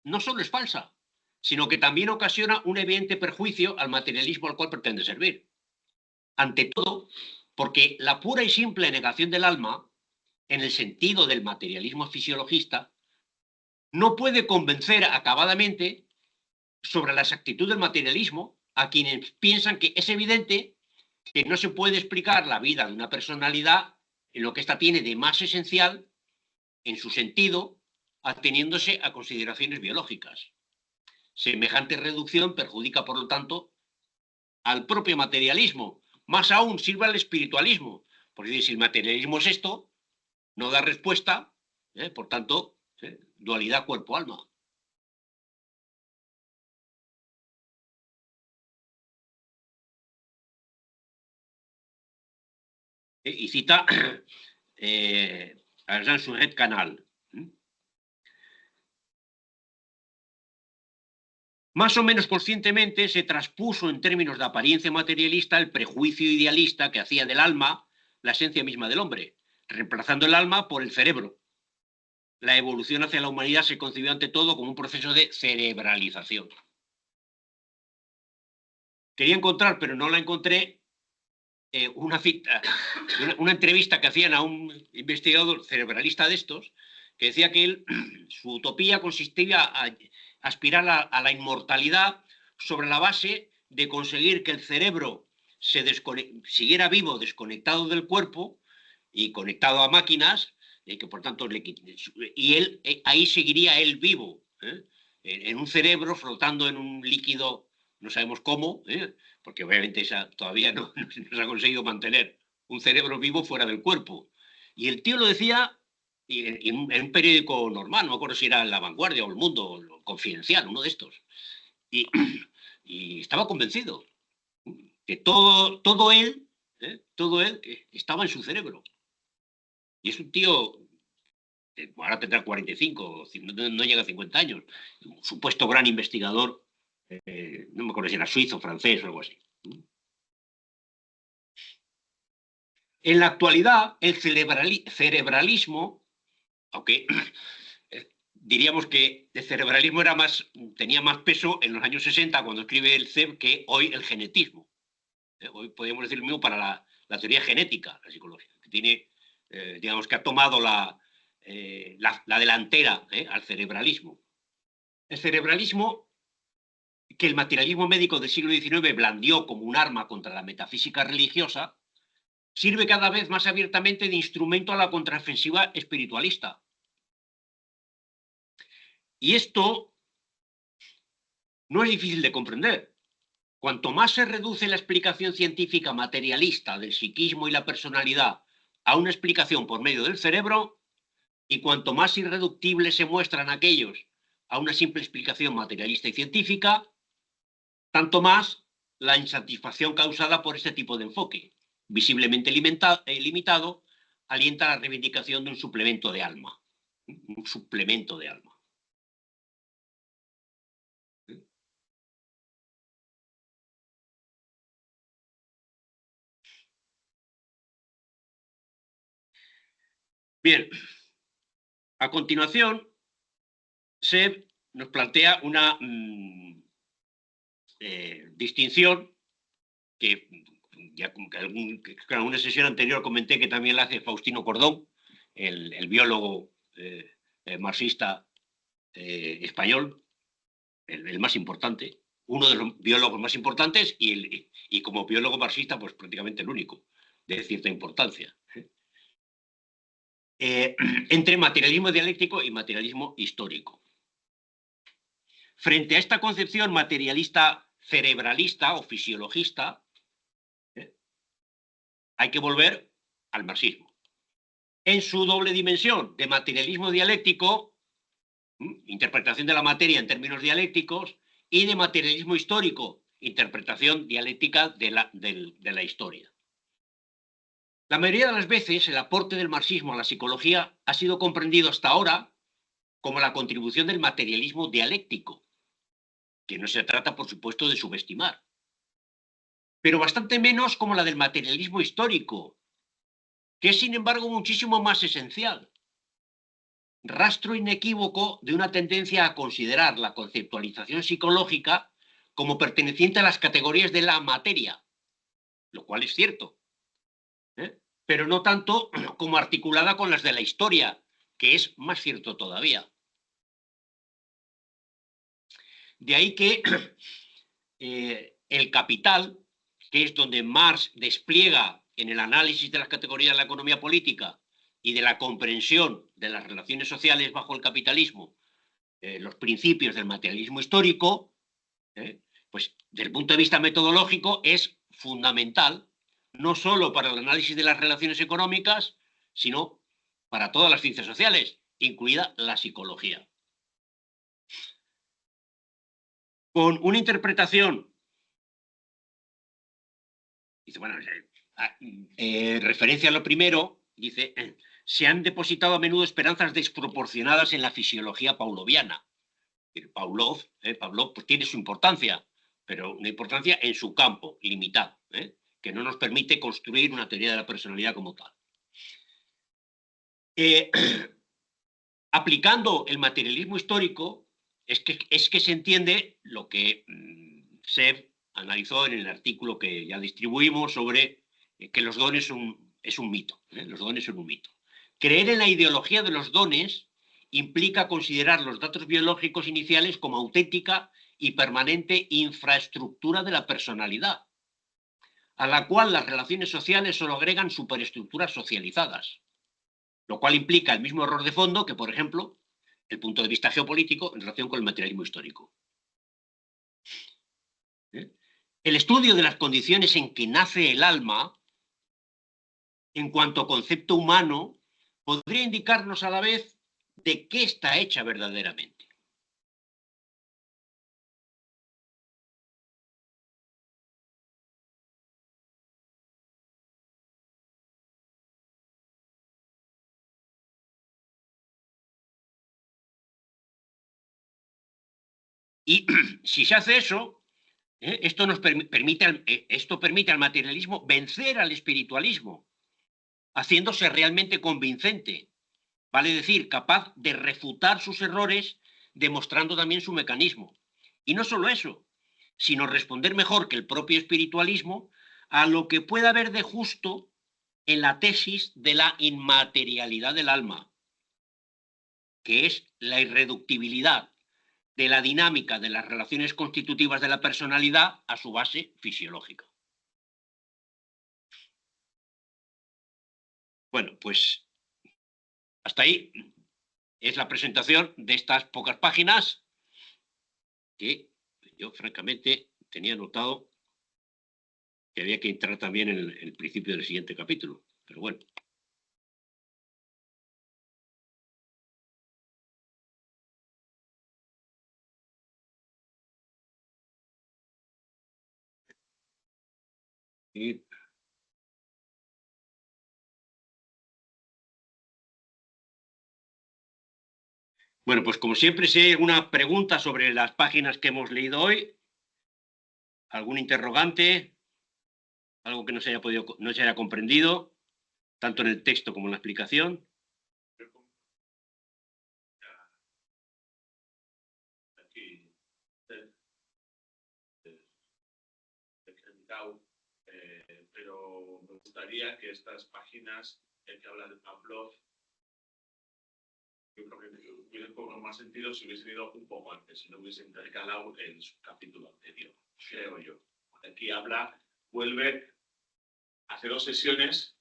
no solo es falsa, sino que también ocasiona un evidente perjuicio al materialismo al cual pretende servir. Ante todo, porque la pura y simple negación del alma, en el sentido del materialismo fisiologista, no puede convencer acabadamente sobre la exactitud del materialismo a quienes piensan que es evidente que no se puede explicar la vida de una personalidad en lo que ésta tiene de más esencial en su sentido, ateniéndose a consideraciones biológicas. Semejante reducción perjudica, por lo tanto, al propio materialismo. Más aún sirve al espiritualismo, porque si el materialismo es esto, no da respuesta, por tanto, dualidad cuerpo-alma. Y cita a Jean Suret Canal. Más o menos conscientemente se traspuso en términos de apariencia materialista el prejuicio idealista que hacía del alma la esencia misma del hombre, reemplazando el alma por el cerebro. La evolución hacia la humanidad se concibió ante todo como un proceso de cerebralización. Quería encontrar, pero no la encontré, una entrevista que hacían a un investigador cerebralista de estos, que decía que él, su utopía consistía a aspirar a la inmortalidad sobre la base de conseguir que el cerebro siguiera vivo, desconectado del cuerpo y conectado a máquinas, y que por tanto y él ahí seguiría él vivo, en un cerebro flotando en un líquido, no sabemos cómo, porque obviamente todavía no se ha conseguido mantener un cerebro vivo fuera del cuerpo. Y el tío lo decía en un periódico normal, no me acuerdo si era La Vanguardia o El Mundo, o el Confidencial, uno de estos. Y estaba convencido que todo él estaba en su cerebro. Y es un tío, ahora tendrá 45, no llega a 50 años, un supuesto gran investigador, no me acuerdo si era suizo, francés o algo así. En la actualidad, el cerebralismo, aunque diríamos que el cerebralismo tenía más peso en los años 60, cuando escribe el CEB, que hoy el genetismo. Hoy podríamos decir lo mismo para la teoría genética, la psicología, que tiene, digamos que ha tomado la delantera al cerebralismo. El cerebralismo, que el materialismo médico del siglo XIX blandió como un arma contra la metafísica religiosa, sirve cada vez más abiertamente de instrumento a la contraofensiva espiritualista. Y esto no es difícil de comprender. Cuanto más se reduce la explicación científica materialista del psiquismo y la personalidad a una explicación por medio del cerebro, y cuanto más irreductibles se muestran aquellos a una simple explicación materialista y científica, tanto más la insatisfacción causada por este tipo de enfoque, visiblemente limitado, alienta la reivindicación de un suplemento de alma. Un suplemento de alma. Bien, a continuación, Seb nos plantea una distinción que ya en una sesión anterior comenté que también la hace Faustino Cordón, el biólogo marxista español, el más importante, uno de los biólogos más importantes y como biólogo marxista, pues prácticamente el único, de cierta importancia. Entre materialismo dialéctico y materialismo histórico. Frente a esta concepción materialista cerebralista o fisiologista, hay que volver al marxismo. En su doble dimensión de materialismo dialéctico, interpretación de la materia en términos dialécticos, y de materialismo histórico, interpretación dialéctica de la historia. La mayoría de las veces el aporte del marxismo a la psicología ha sido comprendido hasta ahora como la contribución del materialismo dialéctico, que no se trata, por supuesto, de subestimar, pero bastante menos como la del materialismo histórico, que es, sin embargo, muchísimo más esencial. Rastro inequívoco de una tendencia a considerar la conceptualización psicológica como perteneciente a las categorías de la materia, lo cual es cierto, pero no tanto como articulada con las de la historia, que es más cierto todavía. De ahí que el Capital, que es donde Marx despliega en el análisis de las categorías de la economía política y de la comprensión de las relaciones sociales bajo el capitalismo, los principios del materialismo histórico, pues desde el punto de vista metodológico es fundamental, no solo para el análisis de las relaciones económicas, sino para todas las ciencias sociales, incluida la psicología. Con una interpretación, dice, bueno, referencia a lo primero, dice, se han depositado a menudo esperanzas desproporcionadas en la fisiología pavloviana. Pavlov pues tiene su importancia, pero una importancia en su campo, limitada, que no nos permite construir una teoría de la personalidad como tal. Aplicando el materialismo histórico, es que se entiende lo que Seb analizó en el artículo que ya distribuimos sobre que los dones es un mito. Los dones son un mito. Creer en la ideología de los dones implica considerar los datos biológicos iniciales como auténtica y permanente infraestructura de la personalidad, a la cual las relaciones sociales solo agregan superestructuras socializadas, lo cual implica el mismo error de fondo que, por ejemplo, el punto de vista geopolítico en relación con el materialismo histórico. El estudio de las condiciones en que nace el alma, en cuanto concepto humano, podría indicarnos a la vez de qué está hecha verdaderamente. Y si se hace eso, esto permite al materialismo vencer al espiritualismo, haciéndose realmente convincente, vale decir, capaz de refutar sus errores, demostrando también su mecanismo. Y no solo eso, sino responder mejor que el propio espiritualismo a lo que pueda haber de justo en la tesis de la inmaterialidad del alma, que es la irreductibilidad, de la dinámica de las relaciones constitutivas de la personalidad a su base fisiológica. Bueno, pues hasta ahí es la presentación de estas pocas páginas que yo francamente tenía notado que había que entrar también en el principio del siguiente capítulo, pero bueno. Y bueno, pues como siempre, si hay alguna pregunta sobre las páginas que hemos leído hoy, algún interrogante, algo que no se haya comprendido, tanto en el texto como en la explicación. Pero me gustaría que estas páginas que hablan de Pavlov, yo creo que hubiera un poco más sentido si hubiesen ido un poco antes, si no hubiese intercalado en su capítulo anterior, creo yo. Aquí vuelve, hace 2 sesiones,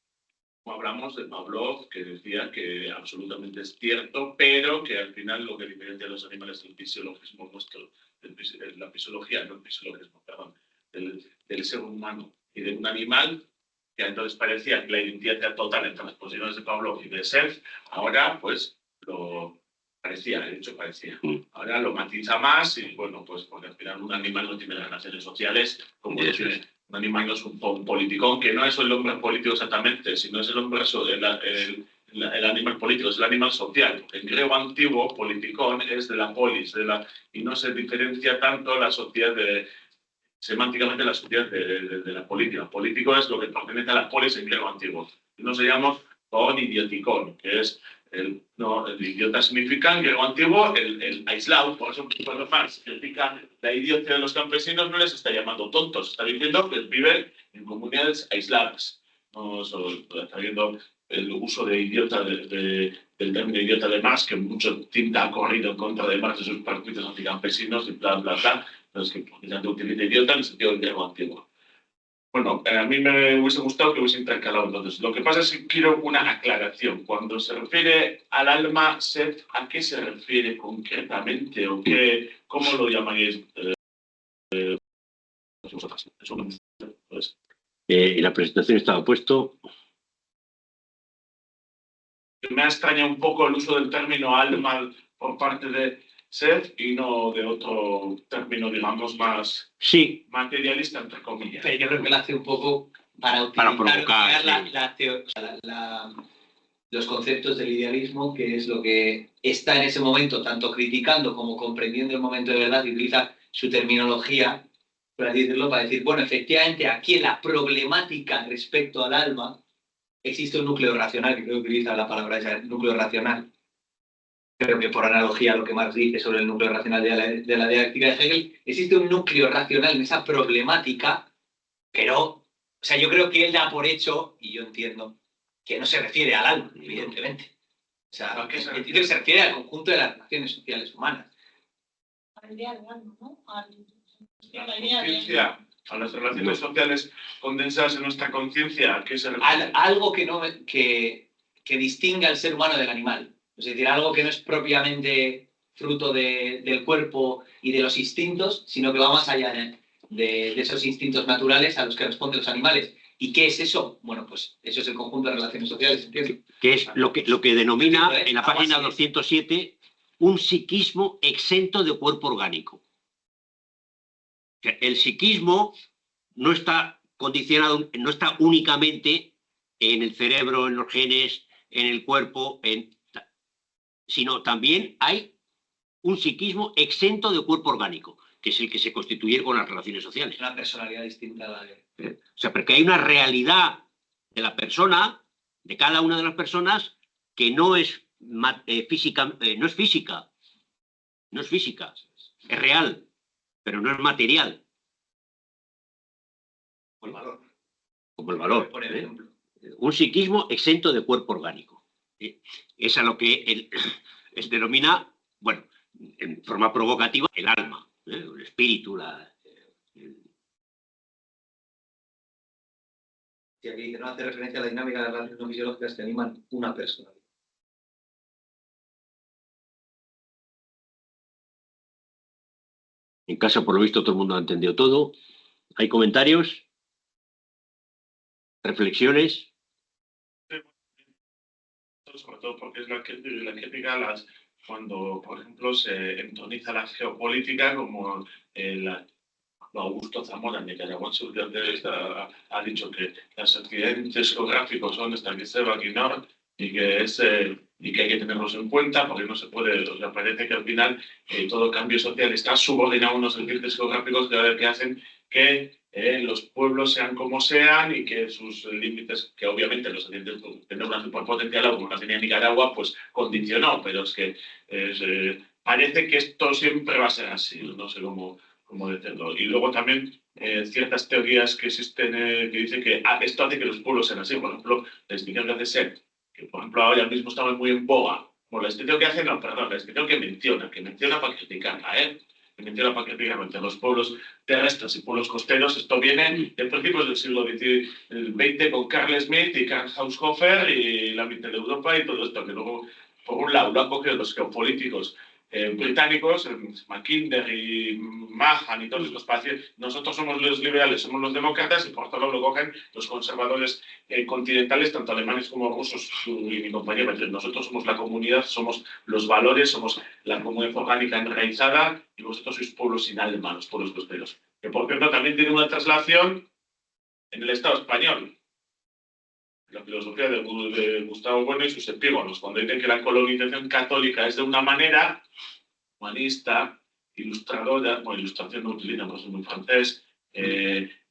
como hablamos de Pavlov, que decía que absolutamente es cierto, pero que al final lo que diferencia a los animales del fisiologismo nuestro, la fisiología, no el fisiologismo, perdón, del ser humano y de un animal, que entonces parecía que la identidad era total entre las posiciones de Pavlov y de Self, ahora pues lo parecía, de hecho parecía. Ahora lo matiza más y bueno, pues porque al final un animal no tiene relaciones sociales como tiene. Un animal no es un politicón, que no es el hombre político exactamente, sino es el hombre, el animal político, es el animal social. En griego antiguo, politicón es de la polis, y no se diferencia tanto la sociedad semánticamente la sociedad de la política. Político es lo que pertenece a la polis en griego antiguo. Nos llamamos con idioticón, que es el idiota significa en griego antiguo el aislado. Por eso cuando Marx critica la idiocia de los campesinos no les está llamando tontos, está diciendo que viven en comunidades aisladas. No solo está viendo el uso de idiota del término idiota de Marx, que mucho tinta ha corrido en contra de Marx y sus partidos anticampesinos y bla, bla, bla. Entonces, que ya te utiliza idiota en el sentido del griego antiguo. Bueno, a mí me hubiese gustado que hubiese intercalado entonces. Lo que pasa es que quiero una aclaración. Cuando se refiere al alma, Seth, ¿a qué se refiere concretamente? ¿O cómo lo llamaríais vosotras? Pues. En la presentación estaba puesto. Me ha extrañado un poco el uso del término alma por parte de Seth y no de otro término, digamos, más materialista, entre comillas. Pero yo creo que lo hace un poco para provocar los conceptos del idealismo, que es lo que está en ese momento tanto criticando como comprendiendo el momento de verdad, y utiliza su terminología, por así decirlo, para decir, bueno, efectivamente, aquí en la problemática respecto al alma existe un núcleo racional, que creo que utiliza la palabra esa, núcleo racional. Creo que por analogía a lo que Marx dice sobre el núcleo racional de la dialéctica de Hegel, existe un núcleo racional en esa problemática, pero, o sea, yo creo que él da por hecho, y yo entiendo, que no se refiere al alma, evidentemente. O sea, que se refiere al conjunto de las relaciones sociales humanas. A la idea del alma, ¿no? A la conciencia, a las relaciones sociales condensadas en nuestra conciencia, ¿a qué se refiere? Algo que distinga al ser humano del animal. Es decir, algo que no es propiamente fruto del cuerpo y de los instintos, sino que va más allá de esos instintos naturales a los que responden los animales. ¿Y qué es eso? Bueno, pues eso es el conjunto de relaciones sociales, ¿entiendes? Que es lo que denomina en la página 207 un psiquismo exento de cuerpo orgánico. O sea, el psiquismo no está condicionado, no está únicamente en el cerebro, en los genes, en el cuerpo, sino también hay un psiquismo exento de cuerpo orgánico, que es el que se constituye con las relaciones sociales. Una personalidad distinta a la de... O sea, porque hay una realidad de la persona, de cada una de las personas, que no es física, no es física, es real, pero no es material. Como el valor. Por ejemplo. Un psiquismo exento de cuerpo orgánico. Es a lo que él denomina, bueno, en forma provocativa, el alma, el espíritu, Y aquí dice, no hace referencia a la dinámica de las relaciones no fisiológicas que animan una persona. En casa, por lo visto, todo el mundo ha entendido todo. ¿Hay comentarios? ¿Reflexiones? Sobre todo porque es la crítica cuando, por ejemplo, se entoniza la geopolítica, como Augusto Zamora, en Nicaragua, ha dicho que los accidentes geográficos son Staniseva y que y que hay que tenerlos en cuenta porque no se puede, o sea, parece que al final todo cambio social está subordinado a unos accidentes geográficos que hacen que los pueblos sean como sean y que sus límites, que obviamente los accidentes tener una superpotencia como la tenía Nicaragua, pues condicionó, pero es que parece que esto siempre va a ser así, no sé cómo decirlo. Y luego también ciertas teorías que existen que dicen que esto hace que los pueblos sean así. Por ejemplo, la extinción que hace ser, que por ejemplo ahora mismo estamos muy en boga. Bueno, la extinción que hace, no, perdón, la extinción que menciona para criticarla, que menciona para criticarla entre los pueblos terrestres y pueblos costeros. Esto viene de principios del siglo XX con Carl Smith y Karl Haushofer y la mitad de Europa y todo esto, que luego, por un lado, lo han cogido los geopolíticos británicos, Mackinder y Mahan y todos estos países. Nosotros somos los liberales, somos los demócratas, y por otro lado lo cogen los conservadores continentales, tanto alemanes como rusos y mi compañero. Nosotros somos la comunidad, somos los valores, somos la comunidad orgánica enraizada, y vosotros sois pueblos sin alma, los pueblos costeros. Que por cierto también tiene una traslación en el Estado español. La filosofía de Gustavo Bueno y sus epígonos, cuando dicen que la colonización católica es de una manera humanista, ilustradora, bueno, ilustración no utiliza, no es muy francés,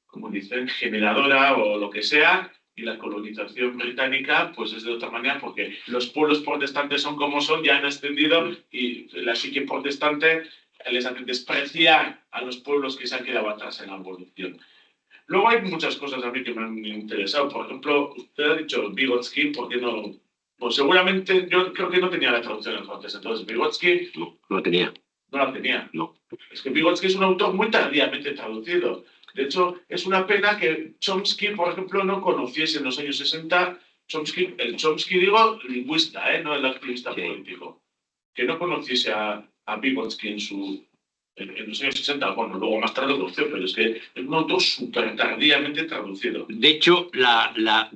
como dicen, generadora o lo que sea, y la colonización británica pues es de otra manera, porque los pueblos protestantes son como son, ya han extendido, y la psique protestante les hace despreciar a los pueblos que se han quedado atrás en la evolución. Luego hay muchas cosas a mí que me han interesado. Por ejemplo, usted ha dicho Vygotsky, ¿por qué no? Pues seguramente yo creo que no tenía la traducción en francés. Entonces, Vygotsky No la tenía. No la tenía. No. Es que Vygotsky es un autor muy tardíamente traducido. De hecho, es una pena que Chomsky, por ejemplo, no conociese en los años 60, el Chomsky, digo, lingüista, no el activista político, que no conociese a Vygotsky en los años 60, bueno, luego más tarde lo conoció, pero es que es un autor súper tardíamente traducido. De hecho, la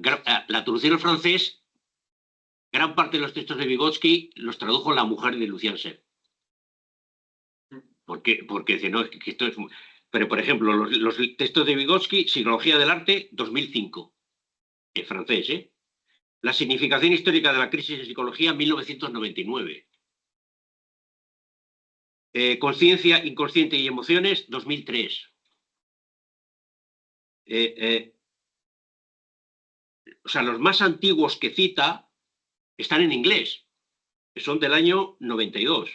traducción al francés, gran parte de los textos de Vygotsky los tradujo la mujer de Lucien Serre. Porque dice, no, que esto es... Pero, por ejemplo, los textos de Vygotsky, Psicología del Arte, 2005, en francés, La significación histórica de la crisis en psicología, 1999. Conciencia, inconsciente y emociones, 2003. O sea, los más antiguos que cita están en inglés, que son del año 92.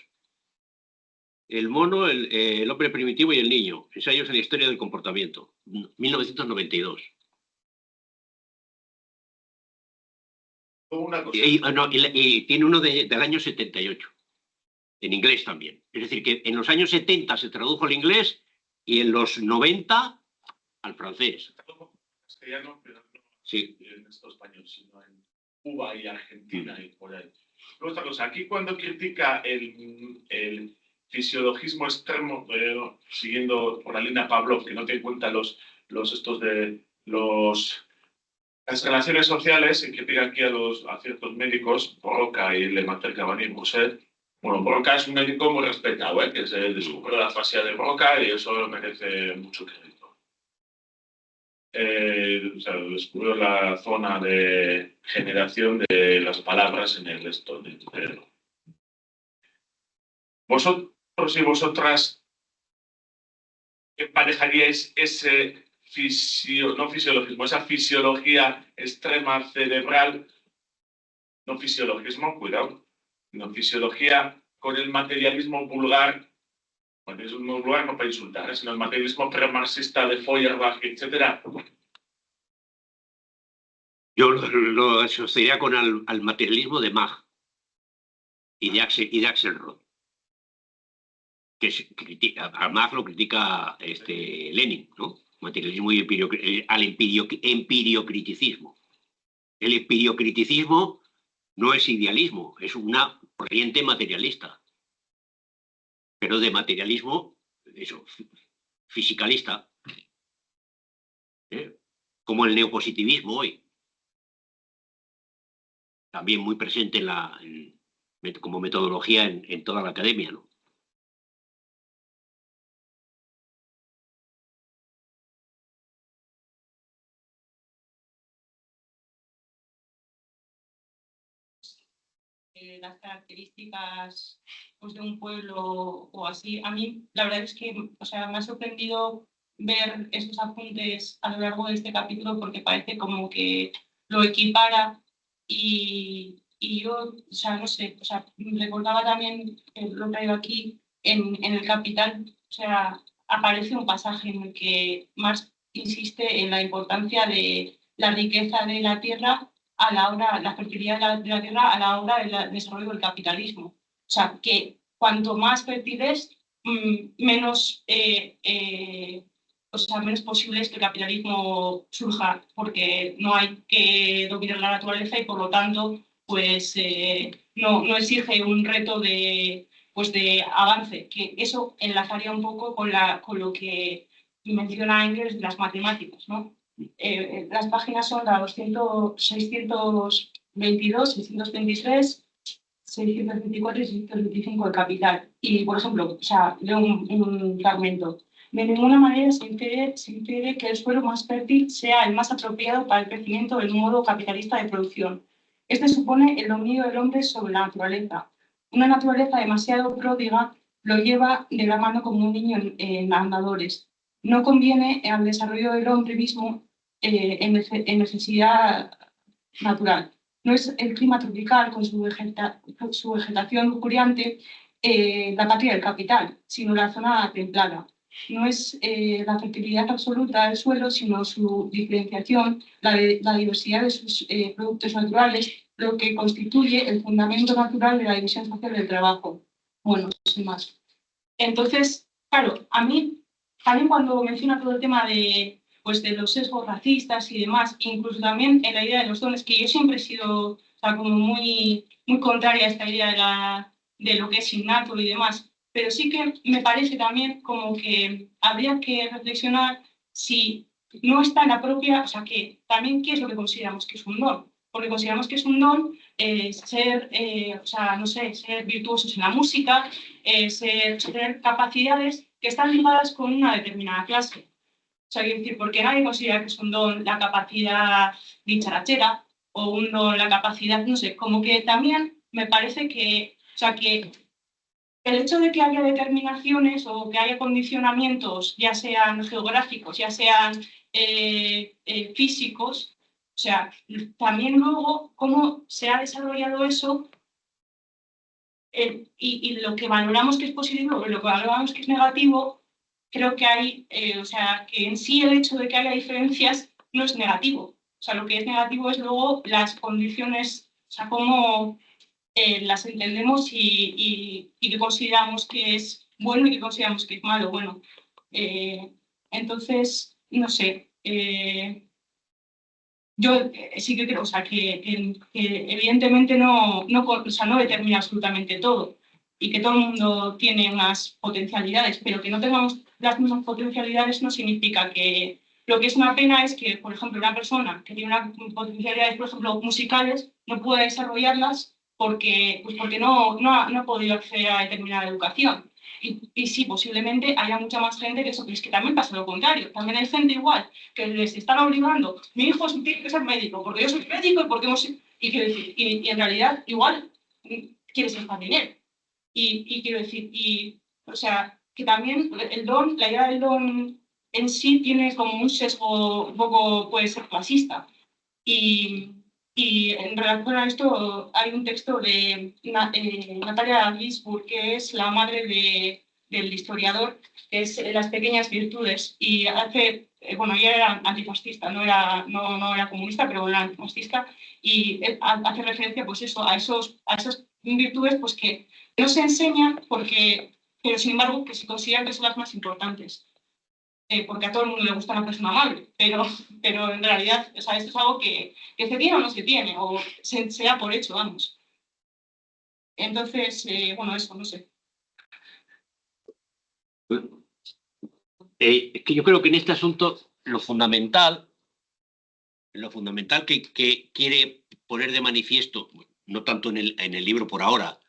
El mono, el hombre primitivo y el niño. Ensayos en la historia del comportamiento, 1992. Y tiene uno del año 78, en inglés también. Es decir, que en los años 70 se tradujo al inglés y en los 90 al francés. Castellano, pero no sí. En estos español, sino en Cuba y Argentina y por ahí. Luego otra cosa, aquí cuando critica el fisiologismo extremo, siguiendo por la línea Pavlov, que no tiene en cuenta las relaciones sociales, y critica aquí a ciertos médicos, Broca y Lemater, Cavani y Mousset. Bueno, Broca es un médico muy respetado, que se descubrió la fascia de Broca y eso merece mucho crédito. O sea, descubrió la zona de generación de las palabras en el esto del cerebro. Vosotros y vosotras emparejaríais ese no fisiologismo, esa fisiología extrema cerebral, no fisiologismo, cuidado, no fisiología con el materialismo vulgar. Materialismo vulgar no para insultar, sino el materialismo premarxista de Feuerbach, etc. Yo lo asociaría con al materialismo de Mach y de Axelrod. a Marx lo critica Lenin, ¿no? Materialismo y al empiriocriticismo. El empiriocriticismo no es idealismo, es una corriente materialista, pero de materialismo, eso, fisicalista, como el neopositivismo hoy, también muy presente como metodología en toda la academia, ¿no? Las características pues, de un pueblo o así. A mí la verdad es que o sea, me ha sorprendido ver esos apuntes a lo largo de este capítulo porque parece como que lo equipara y yo, o sea, no sé, o sea, recordaba también, lo traigo aquí, en el Capital, o sea, aparece un pasaje en el que Marx insiste en la importancia de la riqueza de la tierra a la hora, la fertilidad de la tierra a la hora del desarrollo del capitalismo. O sea, que cuanto más fértil es, menos, o sea, menos posible es que el capitalismo surja, porque no hay que dominar la naturaleza y por lo tanto, pues no exige un reto pues, de avance, que eso enlazaría un poco con lo que menciona Engels de las matemáticas, ¿no? Las páginas son la 622, 623, 624 y 625 del Capital. Y, por ejemplo, o sea, leo un fragmento. De ninguna manera se infiere que el suelo más fértil sea el más apropiado para el crecimiento del modo capitalista de producción. Este supone el dominio del hombre sobre la naturaleza. Una naturaleza demasiado pródiga lo lleva de la mano como un niño en andadores. No conviene al desarrollo del hombre mismo en necesidad natural. No es el clima tropical con su vegetación lujuriante la patria del capital, sino la zona templada. No es la fertilidad absoluta del suelo, sino su diferenciación, la diversidad de sus productos naturales, lo que constituye el fundamento natural de la división social del trabajo. Bueno, sin más. Entonces, claro, a mí, también cuando menciona todo el tema de los sesgos racistas y demás, incluso también en la idea de los dones, que yo siempre he sido, o sea, como muy contraria a esta idea de lo que es innato y demás, pero sí que me parece también como que habría que reflexionar si no está en la propia, o sea, que también qué es lo que consideramos que es un don, porque consideramos que es un don ser, o sea, no sé, ser virtuosos en la música, tener capacidades que están ligadas con una determinada clase. O sea, quiero decir, porque nadie considera que es un don la capacidad dicharachera o un don la capacidad, no sé, como que también me parece que, o sea, que el hecho de que haya determinaciones o que haya condicionamientos, ya sean geográficos, ya sean físicos, o sea, también luego cómo se ha desarrollado eso y lo que valoramos que es positivo y lo que valoramos que es negativo, creo que hay, o sea, que en sí el hecho de que haya diferencias no es negativo. O sea, lo que es negativo es luego las condiciones, o sea, cómo las entendemos y que consideramos que es bueno y que consideramos que es malo. Bueno, entonces, no sé. Yo sí que creo, o sea, que evidentemente o sea, no determina absolutamente todo y que todo el mundo tiene unas potencialidades, pero que no tengamos las mismas potencialidades no significa que... Lo que es una pena es que, por ejemplo, una persona que tiene unas potencialidades, por ejemplo, musicales, no pueda desarrollarlas porque no ha podido acceder a determinada educación. Y sí, posiblemente haya mucha más gente que eso, pero es que también pasa lo contrario. También hay gente igual que les están obligando. Mi hijo tiene que ser médico, porque yo soy médico y porque hemos... Y quiero decir, y en realidad igual quiere ser jardinero. Y quiero decir, o sea, que también el don, la idea del don en sí tiene como un sesgo un poco, puede ser clasista. Y en relación a esto hay un texto de Natalia Ginzburg, que es la madre del historiador, que es Las pequeñas virtudes, y hace, bueno, ella era antifascista, no era comunista, pero era antifascista, y hace referencia pues eso, a esas virtudes pues que no se enseñan porque pero sin embargo que se consideran que son las más importantes. Porque a todo el mundo le gusta una persona amable, pero en realidad, o sea, esto es algo que se tiene o no se tiene, o se da por hecho, vamos. Entonces, bueno, eso, no sé. Es que yo creo que en este asunto lo fundamental que quiere poner de manifiesto, no tanto en el libro por ahora,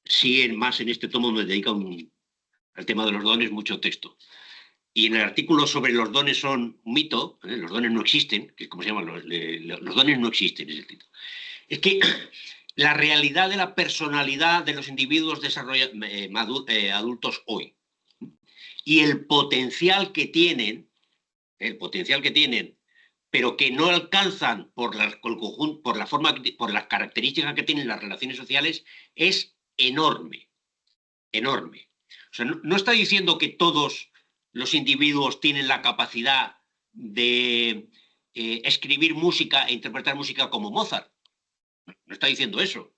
sí más en este tomo donde dedica al tema de los dones mucho texto. Y en el artículo sobre los dones son un mito, los dones no existen, que es como se llama, los dones no existen, es el título. Es que la realidad de la personalidad de los individuos adultos hoy y el potencial que tienen, pero que no alcanzan por las características que tienen las relaciones sociales, es enorme, enorme. O sea, no está diciendo que todos los individuos tienen la capacidad de escribir música e interpretar música como Mozart. No está diciendo eso.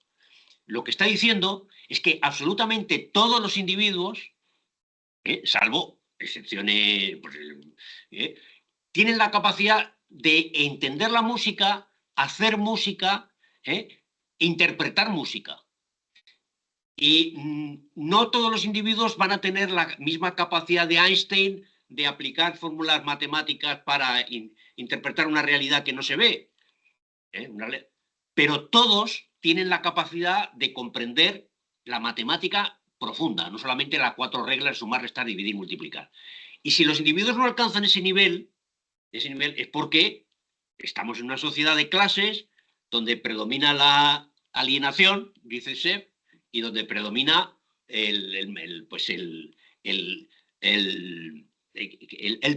Lo que está diciendo es que absolutamente todos los individuos, salvo excepciones, pues, tienen la capacidad de entender la música, hacer música, interpretar música. Y no todos los individuos van a tener la misma capacidad de Einstein de aplicar fórmulas matemáticas para interpretar una realidad que no se ve. Pero todos tienen la capacidad de comprender la matemática profunda, no solamente las 4 reglas, sumar, restar, dividir, multiplicar. Y si los individuos no alcanzan ese nivel es porque estamos en una sociedad de clases donde predomina la alienación, dice Sepp, y donde predomina el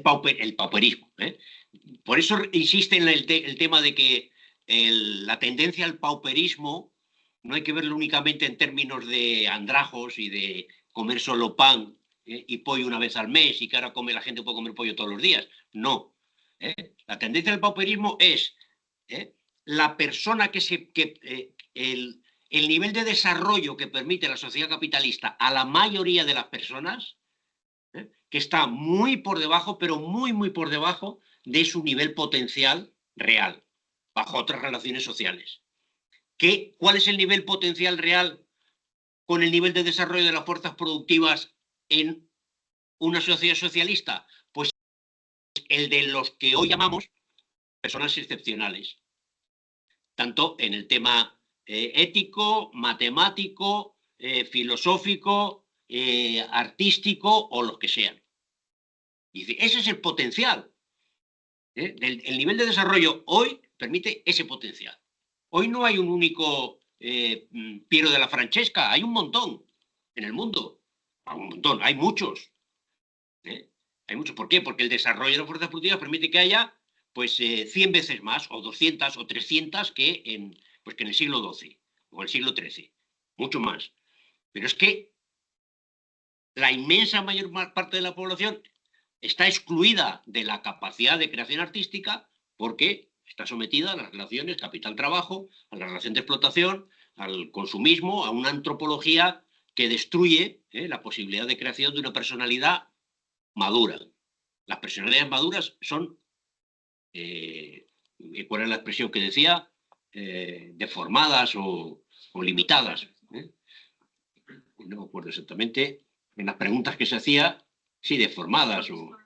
pauperismo. Por eso insiste en el tema de que la tendencia al pauperismo no hay que verlo únicamente en términos de andrajos y de comer solo pan y pollo una vez al mes y que ahora la gente puede comer pollo todos los días. No. La tendencia al pauperismo es la persona el nivel de desarrollo que permite la sociedad capitalista a la mayoría de las personas, que está muy por debajo, pero muy, muy por debajo de su nivel potencial real, bajo otras relaciones sociales. ¿Cuál es el nivel potencial real con el nivel de desarrollo de las fuerzas productivas en una sociedad socialista? Pues el de los que hoy llamamos personas excepcionales, tanto en el tema ético, matemático, filosófico, artístico o los que sean. Y ese es el potencial. El nivel de desarrollo hoy permite ese potencial. Hoy no hay un único Piero de la Francesca, hay un montón en el mundo. Un montón, hay muchos. Hay muchos. ¿Por qué? Porque el desarrollo de las fuerzas productivas permite que haya pues 100 veces más, o 200 o 300 que en el siglo XII o el siglo XIII. Mucho más. Pero es que la inmensa mayor parte de la población está excluida de la capacidad de creación artística porque está sometida a las relaciones capital-trabajo, a la relación de explotación, al consumismo, a una antropología que destruye la posibilidad de creación de una personalidad madura. Las personalidades maduras son, ¿cuál es la expresión que decía? Deformadas o limitadas. No me acuerdo exactamente. En las preguntas que se hacía, sí, deformadas o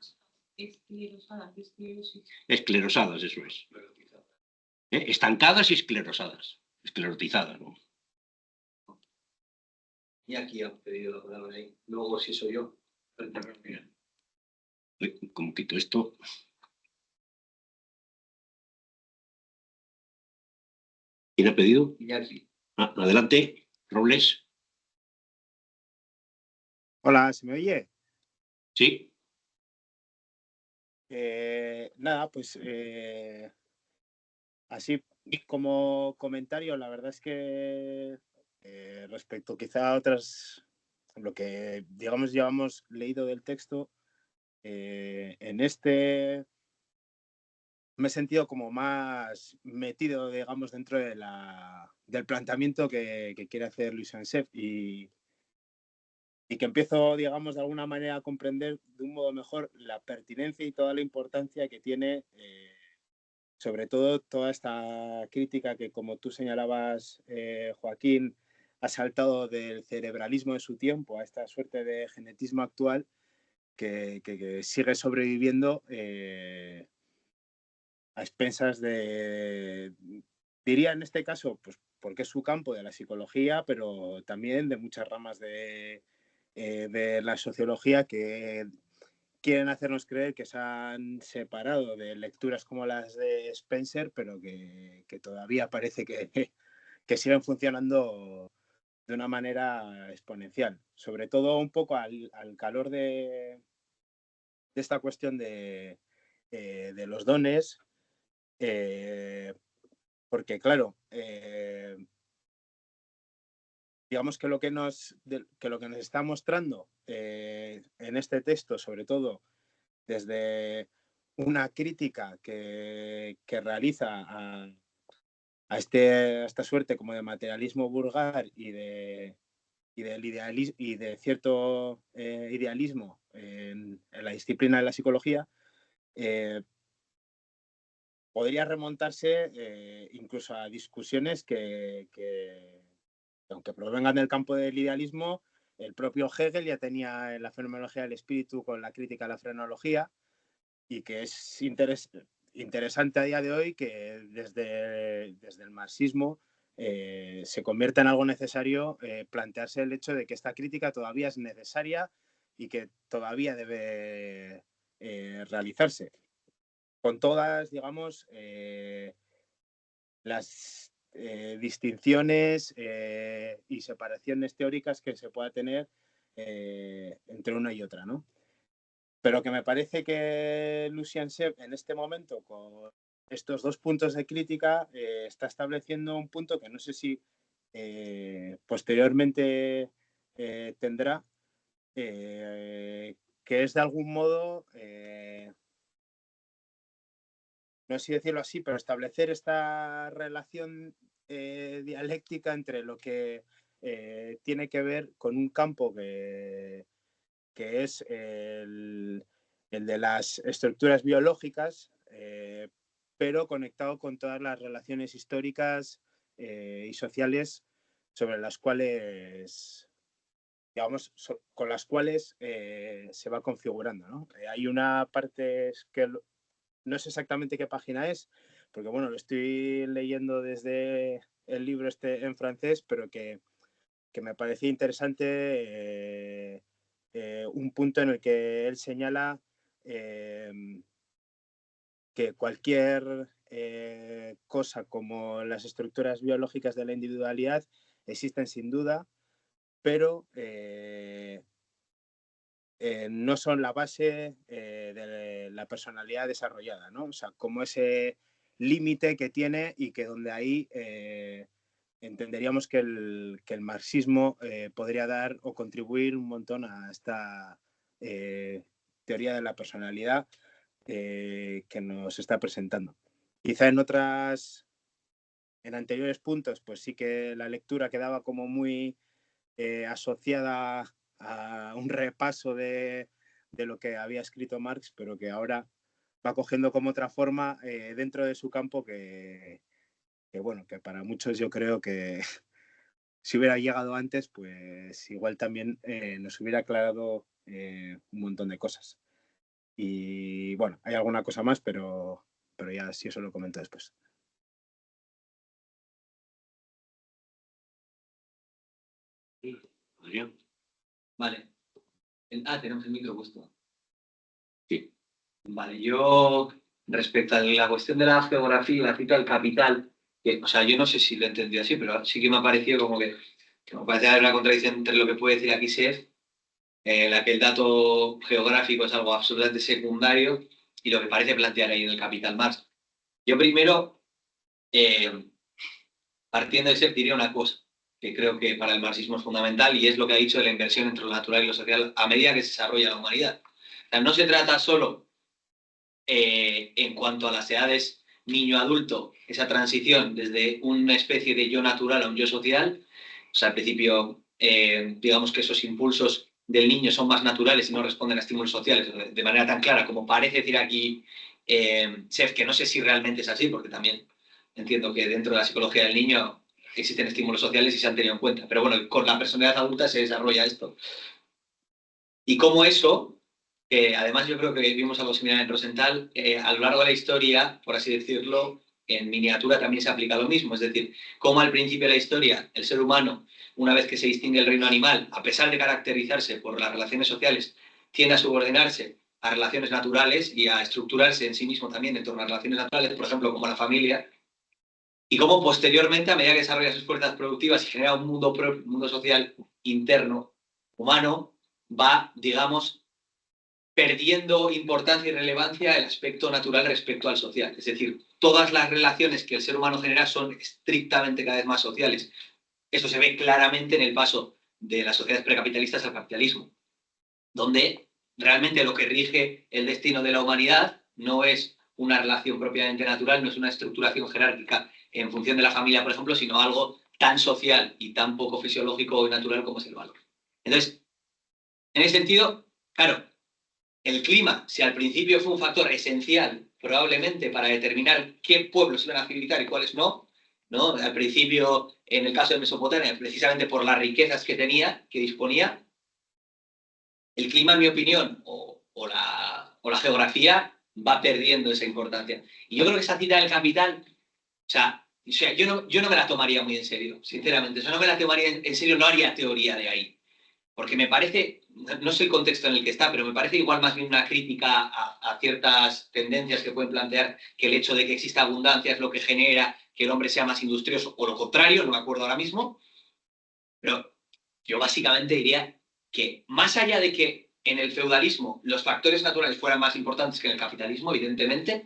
esclerosadas, eso es. Estancadas y esclerotizadas, ¿no? Y aquí han pedido la palabra ahí. Luego, si soy yo. ¿Cómo quito esto? ¿Quién ha pedido? Iñaki. Adelante, Robles. Hola, ¿se me oye? Sí. Nada, pues así como comentario, la verdad es que respecto quizá a otras, lo que digamos llevamos leído del texto, en este me he sentido como más metido, digamos, dentro del planteamiento que quiere hacer Luis Ansef y y que empiezo, digamos, de alguna manera a comprender de un modo mejor la pertinencia y toda la importancia que tiene, sobre todo, toda esta crítica que, como tú señalabas, Joaquín, ha saltado del cerebralismo de su tiempo a esta suerte de genetismo actual que sigue sobreviviendo a expensas de, diría en este caso, pues porque es su campo de la psicología, pero también de muchas ramas de la sociología que quieren hacernos creer que se han separado de lecturas como las de Spencer, pero que todavía parece que siguen funcionando de una manera exponencial. Sobre todo un poco al calor de esta cuestión de los dones, porque claro, digamos que lo que nos está mostrando en este texto, sobre todo desde una crítica que realiza a esta suerte como de materialismo vulgar y de cierto idealismo en la disciplina de la psicología, podría remontarse incluso a discusiones que, aunque provengan del campo del idealismo, el propio Hegel ya tenía en la fenomenología del espíritu con la crítica a la frenología, y que es interesante a día de hoy que desde el marxismo se convierta en algo necesario plantearse el hecho de que esta crítica todavía es necesaria y que todavía debe realizarse. Con todas, digamos, las distinciones y separaciones teóricas que se pueda tener entre una y otra, ¿no? Pero que me parece que Lucian Seb en este momento, con estos dos puntos de crítica, está estableciendo un punto que no sé si posteriormente tendrá, que es de algún modo, no sé si decirlo así, pero establecer esta relación dialéctica entre lo que tiene que ver con un campo que es el de las estructuras biológicas, pero conectado con todas las relaciones históricas y sociales sobre las cuales, digamos, con las cuales se va configurando, ¿no? Hay una parte que no sé exactamente qué página es, porque bueno, lo estoy leyendo desde el libro este en francés, pero que me parecía interesante un punto en el que él señala que cualquier cosa como las estructuras biológicas de la individualidad existen sin duda, pero no son la base de la personalidad desarrollada, ¿no? O sea, como ese límite que tiene y que donde ahí entenderíamos que el marxismo podría dar o contribuir un montón a esta teoría de la personalidad que nos está presentando. Quizá en anteriores puntos, pues sí que la lectura quedaba como muy asociada a un repaso de lo que había escrito Marx, pero que ahora va cogiendo como otra forma dentro de su campo que bueno, que para muchos yo creo que si hubiera llegado antes, pues igual también nos hubiera aclarado un montón de cosas. Y bueno, hay alguna cosa más, pero ya sí eso lo comento después. Adrián. Vale. Tenemos el micro puesto. Sí. Vale, yo respecto a la cuestión de la geografía, la cita del capital, que, o sea, yo no sé si lo he entendido así, pero sí que me ha parecido como que me parece haber una contradicción entre lo que puede decir aquí Sef, en la que el dato geográfico es algo absolutamente secundario, y lo que parece plantear ahí en el Capital Marx. Yo primero, partiendo de Sef, diría una cosa que creo que para el marxismo es fundamental, y es lo que ha dicho de la inversión entre lo natural y lo social a medida que se desarrolla la humanidad. O sea, no se trata solo en cuanto a las edades niño-adulto, esa transición desde una especie de yo natural a un yo social. O sea, al principio, digamos que esos impulsos del niño son más naturales y no responden a estímulos sociales de manera tan clara como parece decir aquí Seth, que no sé si realmente es así, porque también entiendo que dentro de la psicología del niño existen estímulos sociales y se han tenido en cuenta. Pero bueno, con la personalidad adulta se desarrolla esto. Y como eso, además yo creo que vimos algo similar en Rosenthal, a lo largo de la historia, por así decirlo, en miniatura también se aplica lo mismo. Es decir, como al principio de la historia, el ser humano, una vez que se distingue el reino animal, a pesar de caracterizarse por las relaciones sociales, tiende a subordinarse a relaciones naturales y a estructurarse en sí mismo también en torno a relaciones naturales, por ejemplo, como la familia, y cómo posteriormente, a medida que desarrolla sus fuerzas productivas y genera un mundo social interno, humano, va, digamos, perdiendo importancia y relevancia el aspecto natural respecto al social. Es decir, todas las relaciones que el ser humano genera son estrictamente cada vez más sociales. Eso se ve claramente en el paso de las sociedades precapitalistas al capitalismo, donde realmente lo que rige el destino de la humanidad no es una relación propiamente natural, no es una estructuración jerárquica en función de la familia, por ejemplo, sino algo tan social y tan poco fisiológico y natural como es el valor. Entonces, en ese sentido, claro, el clima, si al principio fue un factor esencial probablemente para determinar qué pueblos iban a civilizaar y cuáles no, ¿no? Al principio, en el caso de Mesopotamia, precisamente por las riquezas que tenía, que disponía, el clima, en mi opinión, o la geografía va perdiendo esa importancia. Y yo creo que esa cita del Capital, o sea yo no me la tomaría muy en serio, sinceramente. O sea, no me la tomaría en serio, no haría teoría de ahí. Porque me parece, no sé el contexto en el que está, pero me parece igual más bien una crítica a ciertas tendencias que pueden plantear que el hecho de que exista abundancia es lo que genera que el hombre sea más industrioso, o lo contrario, no me acuerdo ahora mismo. Pero yo básicamente diría que más allá de que en el feudalismo los factores naturales fueran más importantes que en el capitalismo, evidentemente,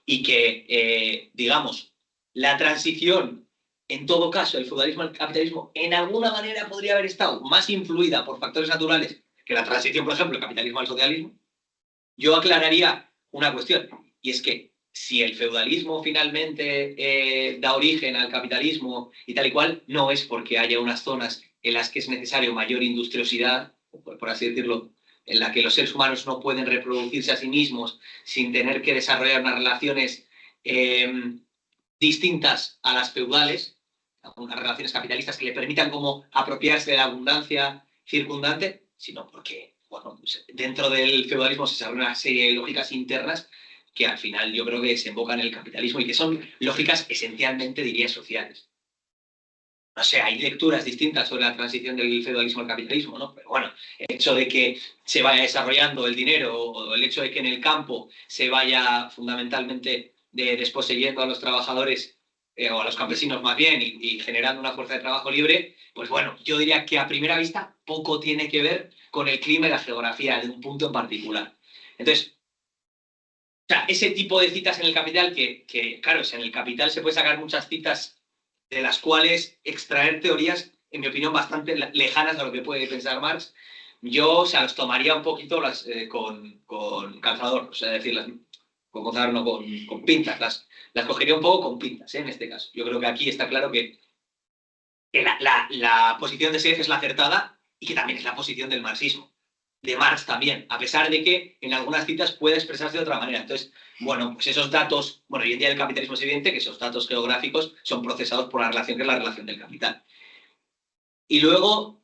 y que, digamos, la transición, en todo caso, el feudalismo al capitalismo, en alguna manera podría haber estado más influida por factores naturales que la transición, por ejemplo, del capitalismo al socialismo, yo aclararía una cuestión, y es que si el feudalismo finalmente da origen al capitalismo y tal y cual, no es porque haya unas zonas en las que es necesario mayor industriosidad, por así decirlo, en la que los seres humanos no pueden reproducirse a sí mismos sin tener que desarrollar unas relaciones distintas a las feudales, unas relaciones capitalistas que le permitan como apropiarse de la abundancia circundante, sino porque, bueno, dentro del feudalismo se desarrolla una serie de lógicas internas que al final yo creo que desembocan en el capitalismo y que son lógicas esencialmente, diría, sociales. No sé, hay lecturas distintas sobre la transición del feudalismo al capitalismo, ¿no? Pero bueno, el hecho de que se vaya desarrollando el dinero o el hecho de que en el campo se vaya fundamentalmente desposeyendo a los trabajadores o a los campesinos más bien y generando una fuerza de trabajo libre, pues bueno, yo diría que a primera vista poco tiene que ver con el clima y la geografía de un punto en particular. Entonces, o sea, ese tipo de citas en el Capital que claro, en el Capital se puede sacar muchas citas de las cuales extraer teorías, en mi opinión, bastante lejanas a lo que puede pensar Marx. Yo, o sea, los tomaría un poquito con calzador, o sea, decirlas con calzador, no con pinzas, las cogería un poco con pinzas, en este caso. Yo creo que aquí está claro que la posición de Seth es la acertada y que también es la posición del marxismo. De Marx también, a pesar de que en algunas citas puede expresarse de otra manera. Entonces, bueno, pues esos datos, bueno, hoy en día el capitalismo es evidente que esos datos geográficos son procesados por la relación que es la relación del capital. Y luego,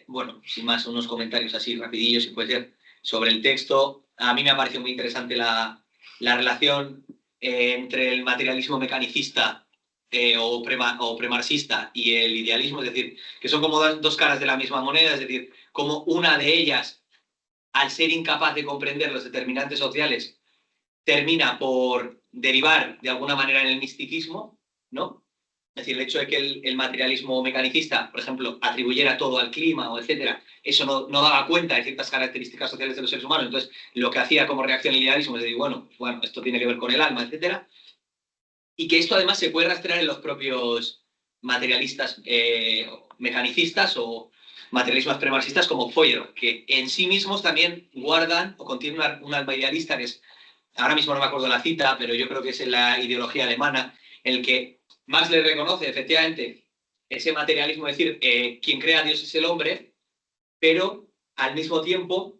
bueno, sin más, unos comentarios así rapidillos, si puede ser, sobre el texto. A mí me ha parecido muy interesante la relación entre el materialismo mecanicista o premarxista y el idealismo, es decir, que son como dos caras de la misma moneda, es decir, como una de ellas, al ser incapaz de comprender los determinantes sociales, termina por derivar de alguna manera en el misticismo, ¿no? Es decir, el hecho de que el materialismo mecanicista, por ejemplo, atribuyera todo al clima o etcétera, eso no daba cuenta de ciertas características sociales de los seres humanos. Entonces, lo que hacía como reacción el idealismo es decir, bueno, esto tiene que ver con el alma, etcétera. Y que esto además se puede rastrear en los propios materialistas mecanicistas o materialistas premarxistas como Feuerbach, que en sí mismos también guardan o contienen un alma idealista, que es, ahora mismo no me acuerdo la cita, pero yo creo que es en la ideología alemana, en el que Marx le reconoce efectivamente ese materialismo, es decir, quien crea a Dios es el hombre, pero al mismo tiempo,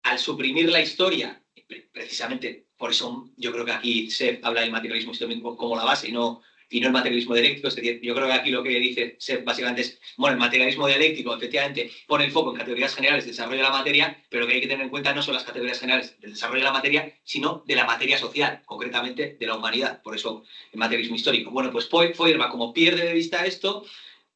al suprimir la historia, precisamente por eso yo creo que aquí Seth habla del materialismo histórico como la base y no el materialismo dialéctico. Es decir, yo creo que aquí lo que dice Seth básicamente es, bueno, el materialismo dialéctico efectivamente pone el foco en categorías generales del desarrollo de la materia, pero lo que hay que tener en cuenta no son las categorías generales del desarrollo de la materia, sino de la materia social, concretamente de la humanidad. Por eso el materialismo histórico. Bueno, pues Feuerbach, como pierde de vista esto,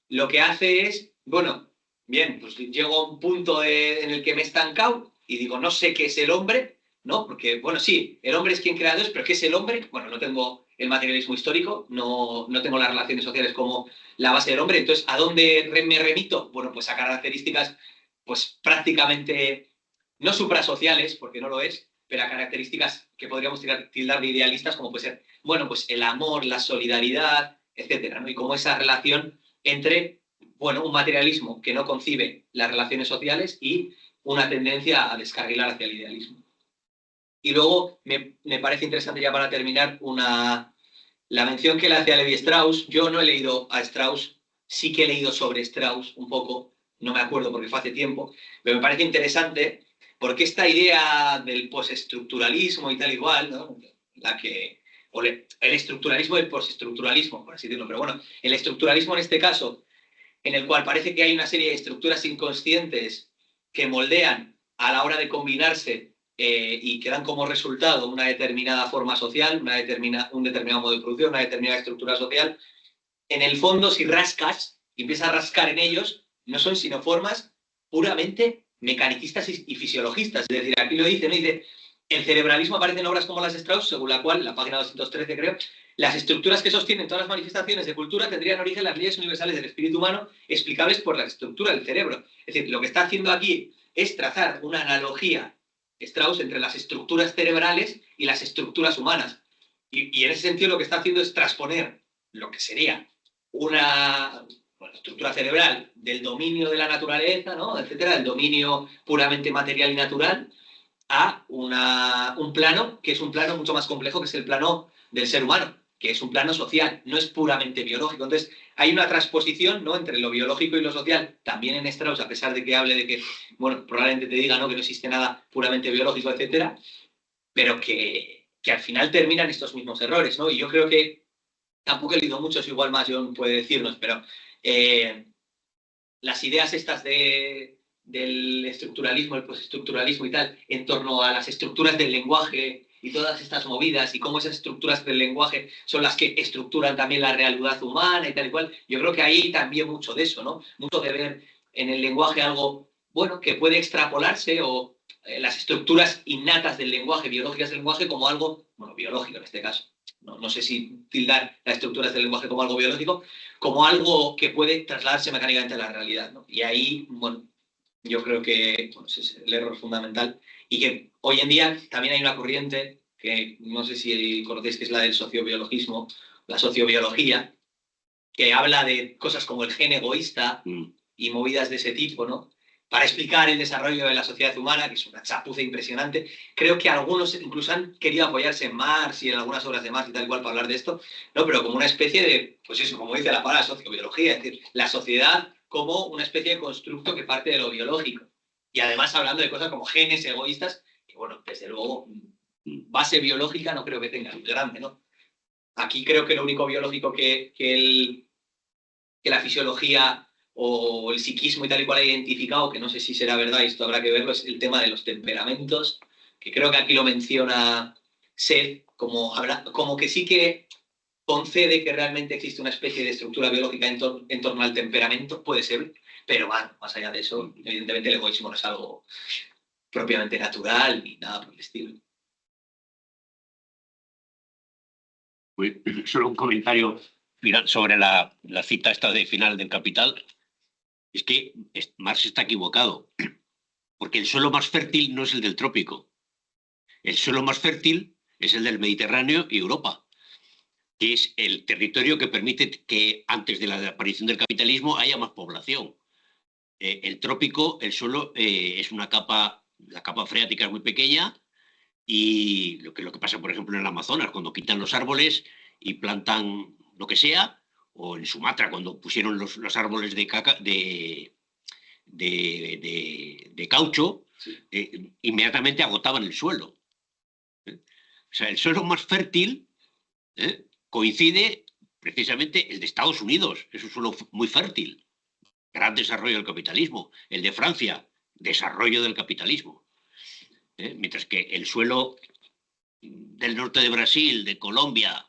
lo que hace es, bueno, bien, pues llego a un punto en el que me he estancado y digo, no sé qué es el hombre, ¿no? Porque, bueno, sí, el hombre es quien crea a Dios, pero ¿qué es el hombre? Bueno, no tengo el materialismo histórico, no tengo las relaciones sociales como la base del hombre, entonces, ¿a dónde me remito? Bueno, pues a características, pues prácticamente, no suprasociales, porque no lo es, pero a características que podríamos tildar de idealistas, como puede ser, bueno, pues el amor, la solidaridad, etcétera, ¿no? Y como esa relación entre, bueno, un materialismo que no concibe las relaciones sociales y una tendencia a descarrilar hacia el idealismo. Y luego me parece interesante, ya para terminar, la mención que le hace a Levi Strauss. Yo no he leído a Strauss, sí que he leído sobre Strauss un poco, no me acuerdo porque fue hace tiempo, pero me parece interesante porque esta idea del postestructuralismo y tal igual, ¿no? El estructuralismo del postestructuralismo, por así decirlo, pero bueno, el estructuralismo en este caso, en el cual parece que hay una serie de estructuras inconscientes que moldean a la hora de combinarse y que dan como resultado una determinada forma social, un determinado modo de producción, una determinada estructura social. En el fondo, si rascas y empiezas a rascar en ellos, no son sino formas puramente mecanicistas y fisiologistas. Es decir, aquí lo dice, ¿no? Dice, el cerebralismo aparece en obras como las de Strauss, según la cual, la página 213 creo, las estructuras que sostienen todas las manifestaciones de cultura tendrían origen en las leyes universales del espíritu humano explicables por la estructura del cerebro. Es decir, lo que está haciendo aquí es trazar una analogía, Strauss, entre las estructuras cerebrales y las estructuras humanas. Y en ese sentido lo que está haciendo es transponer lo que sería una estructura cerebral del dominio de la naturaleza, ¿no? Etcétera, del dominio puramente material y natural, a un plano que es un plano mucho más complejo, que es el plano del ser humano, que es un plano social, no es puramente biológico. Entonces, hay una transposición, ¿no?, entre lo biológico y lo social, también en Strauss, a pesar de que hable de que, bueno, probablemente te diga, ¿no?, que no existe nada puramente biológico, etcétera, pero que al final terminan estos mismos errores, ¿no? Y yo creo que tampoco he leído muchos, igual más John puede decirnos, pero las ideas estas del estructuralismo, el postestructuralismo y tal, en torno a las estructuras del lenguaje y todas estas movidas y cómo esas estructuras del lenguaje son las que estructuran también la realidad humana y tal y cual, yo creo que ahí también mucho de eso, ¿no? Mucho de ver en el lenguaje algo, bueno, que puede extrapolarse, o las estructuras innatas del lenguaje, biológicas del lenguaje, como algo, bueno, biológico en este caso. No sé si tildar las estructuras del lenguaje como algo biológico, como algo que puede trasladarse mecánicamente a la realidad, ¿no? Y ahí, bueno, yo creo que ese es el error fundamental, y que hoy en día también hay una corriente que no sé si conocéis, que es la del sociobiologismo, la sociobiología, que habla de cosas como el gen egoísta y movidas de ese tipo, ¿no?, para explicar el desarrollo de la sociedad humana, que es una chapuza impresionante. Creo que algunos incluso han querido apoyarse en Marx y en algunas obras de Marx y tal igual para hablar de esto, ¿no? Pero como una especie de, pues eso, como dice la palabra sociobiología, es decir, la sociedad como una especie de constructo que parte de lo biológico. Y además hablando de cosas como genes egoístas, que bueno, desde luego, base biológica no creo que tenga muy grande, ¿no? Aquí creo que lo único biológico que la fisiología o el psiquismo y tal y cual ha identificado, que no sé si será verdad, y esto habrá que verlo, es el tema de los temperamentos, que creo que aquí lo menciona Seth, como que sí que concede que realmente existe una especie de estructura biológica en torno al temperamento, puede ser, pero bueno, más allá de eso, evidentemente el egoísmo no es algo propiamente natural ni nada por el estilo. Solo un comentario final sobre la cita esta de final del Capital. Es que Marx está equivocado, porque el suelo más fértil no es el del trópico. El suelo más fértil es el del Mediterráneo y Europa, que es el territorio que permite que antes de la aparición del capitalismo haya más población. El trópico, el suelo es una capa, la capa freática es muy pequeña, y lo que pasa, por ejemplo, en el Amazonas, cuando quitan los árboles y plantan lo que sea, o en Sumatra, cuando pusieron los árboles de de caucho, inmediatamente agotaban el suelo. O sea, el suelo más fértil coincide precisamente el de Estados Unidos, es un suelo muy fértil, gran desarrollo del capitalismo. El de Francia, desarrollo del capitalismo. Mientras que el suelo del norte de Brasil, de Colombia,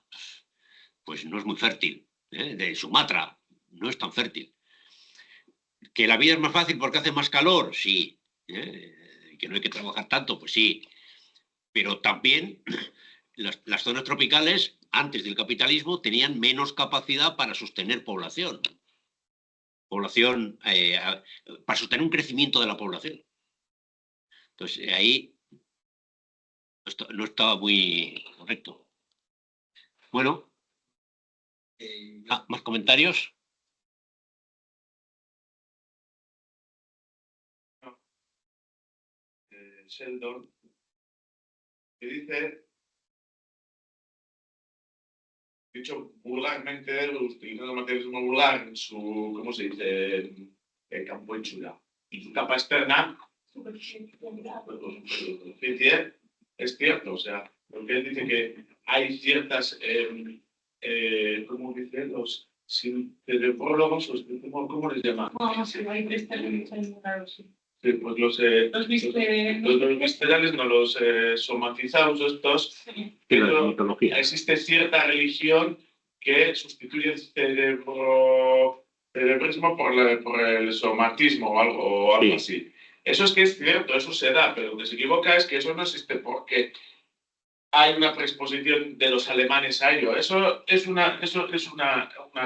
pues no es muy fértil. De Sumatra, no es tan fértil. ¿Que la vida es más fácil porque hace más calor? Sí. Que no hay que trabajar tanto, pues sí. Pero también las zonas tropicales, antes del capitalismo, tenían menos capacidad para sostener población. Para sostener un crecimiento de la población. Entonces, ahí no estaba muy correcto. Bueno, ¿más comentarios? Sheldon, que dice, dicho vulgarmente, utilizando materialismo vulgar, en su, ¿cómo se dice?, campo hechura. Y su capa externa, superficie, es cierto, o sea, porque él dice que hay ciertas, ¿cómo dice? Los sinteprólogos, ¿cómo les llama? No, sí, hay tres términos ahí muy raros, sí. Sí, pues los viscerales, no los somatizados estos, Sí. pero existe cierta religión que sustituye el cerebrismo por el somatismo o algo así. Eso es que es cierto, eso se da, pero lo que se equivoca es que eso no existe porque hay una predisposición de los alemanes a ello. Eso es una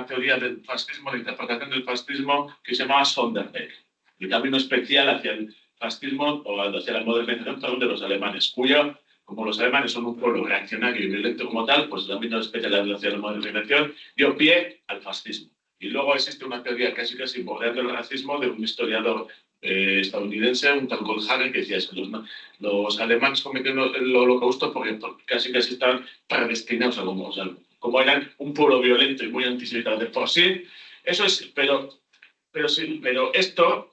teoría del fascismo, de interpretación del fascismo que se llama Sonderbeck. El camino especial hacia el fascismo o hacia la modernización de los alemanes, cuyo, como los alemanes son un pueblo reaccionario y violento como tal, pues el camino especial hacia la modernización dio pie al fascismo. Y luego existe una teoría casi bordeando el racismo de un historiador estadounidense, un tal Goldhagen, que decía eso, los alemanes cometieron el holocausto porque casi estaban predestinados a como eran un pueblo violento y muy antisemita de por sí. Eso es, pero esto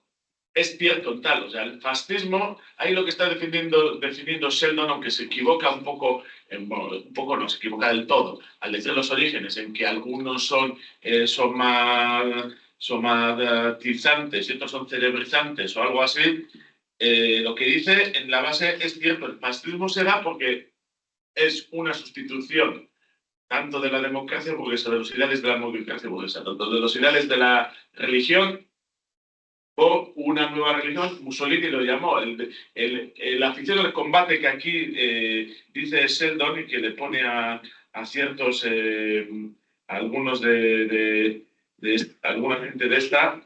es cierto en tal, o sea, el fascismo, ahí lo que está definiendo Sheldon, aunque se equivoca un poco no, se equivoca del todo, al decir los orígenes, en que algunos son somatizantes y otros son cerebrizantes o algo así, lo que dice en la base es cierto, el fascismo se da porque es una sustitución tanto de la democracia burguesa, de los ideales de la democracia burguesa, tanto de los ideales de la religión o una nueva religión. Mussolini lo llamó la afición al combate que aquí dice Sheldon y que le pone a ciertos algunos alguna gente de esta.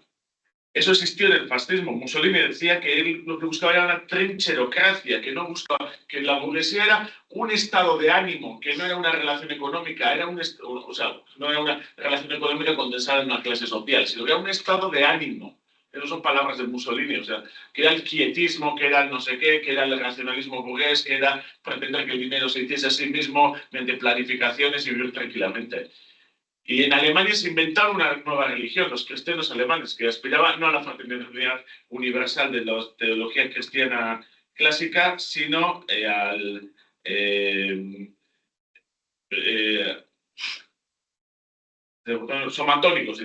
Eso existió en el fascismo. Mussolini decía que él lo que buscaba era una trincherocracia, que no buscaba, que la burguesía era un estado de ánimo, que no era una relación económica, no era una relación económica condensada en una clase social, sino que era un estado de ánimo. Esas son palabras de Mussolini, o sea, que era el quietismo, que era el no sé qué, que era el racionalismo burgués, que era pretender que el dinero se hiciese a sí mismo mediante planificaciones y vivir tranquilamente. Y en Alemania se inventaron una nueva religión, los cristianos alemanes, que aspiraban no a la fraternidad universal de la teología cristiana clásica, sino somatónicos,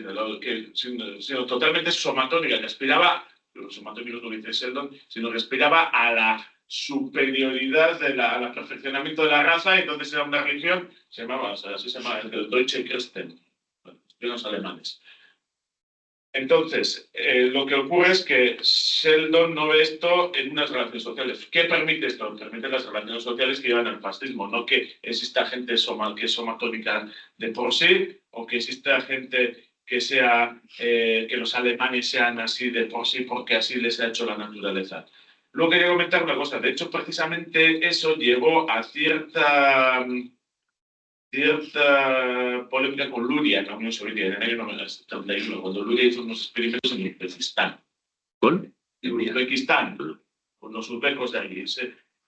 sino totalmente somatónica, que aspiraba, los somatónicos no dice Sheldon, sino que aspiraba a la superioridad, al perfeccionamiento de la raza, y entonces era una religión, así se llamaba, el Deutsche Christen, los alemanes. Entonces, lo que ocurre es que Sheldon no ve esto en unas relaciones sociales. ¿Qué permite esto? Permite las relaciones sociales que llevan al fascismo, no que exista gente que es somatónica de por sí, o que exista gente que los alemanes sean así de por sí porque así les ha hecho la naturaleza. Luego quería comentar una cosa. De hecho, precisamente eso llevó a cierta polémica con Luria en la Unión Soviética en el año 1971, cuando Luria hizo unos experimentos en Uzbekistán. ¿Con? En Uzbekistán, con los uzbecos de allí.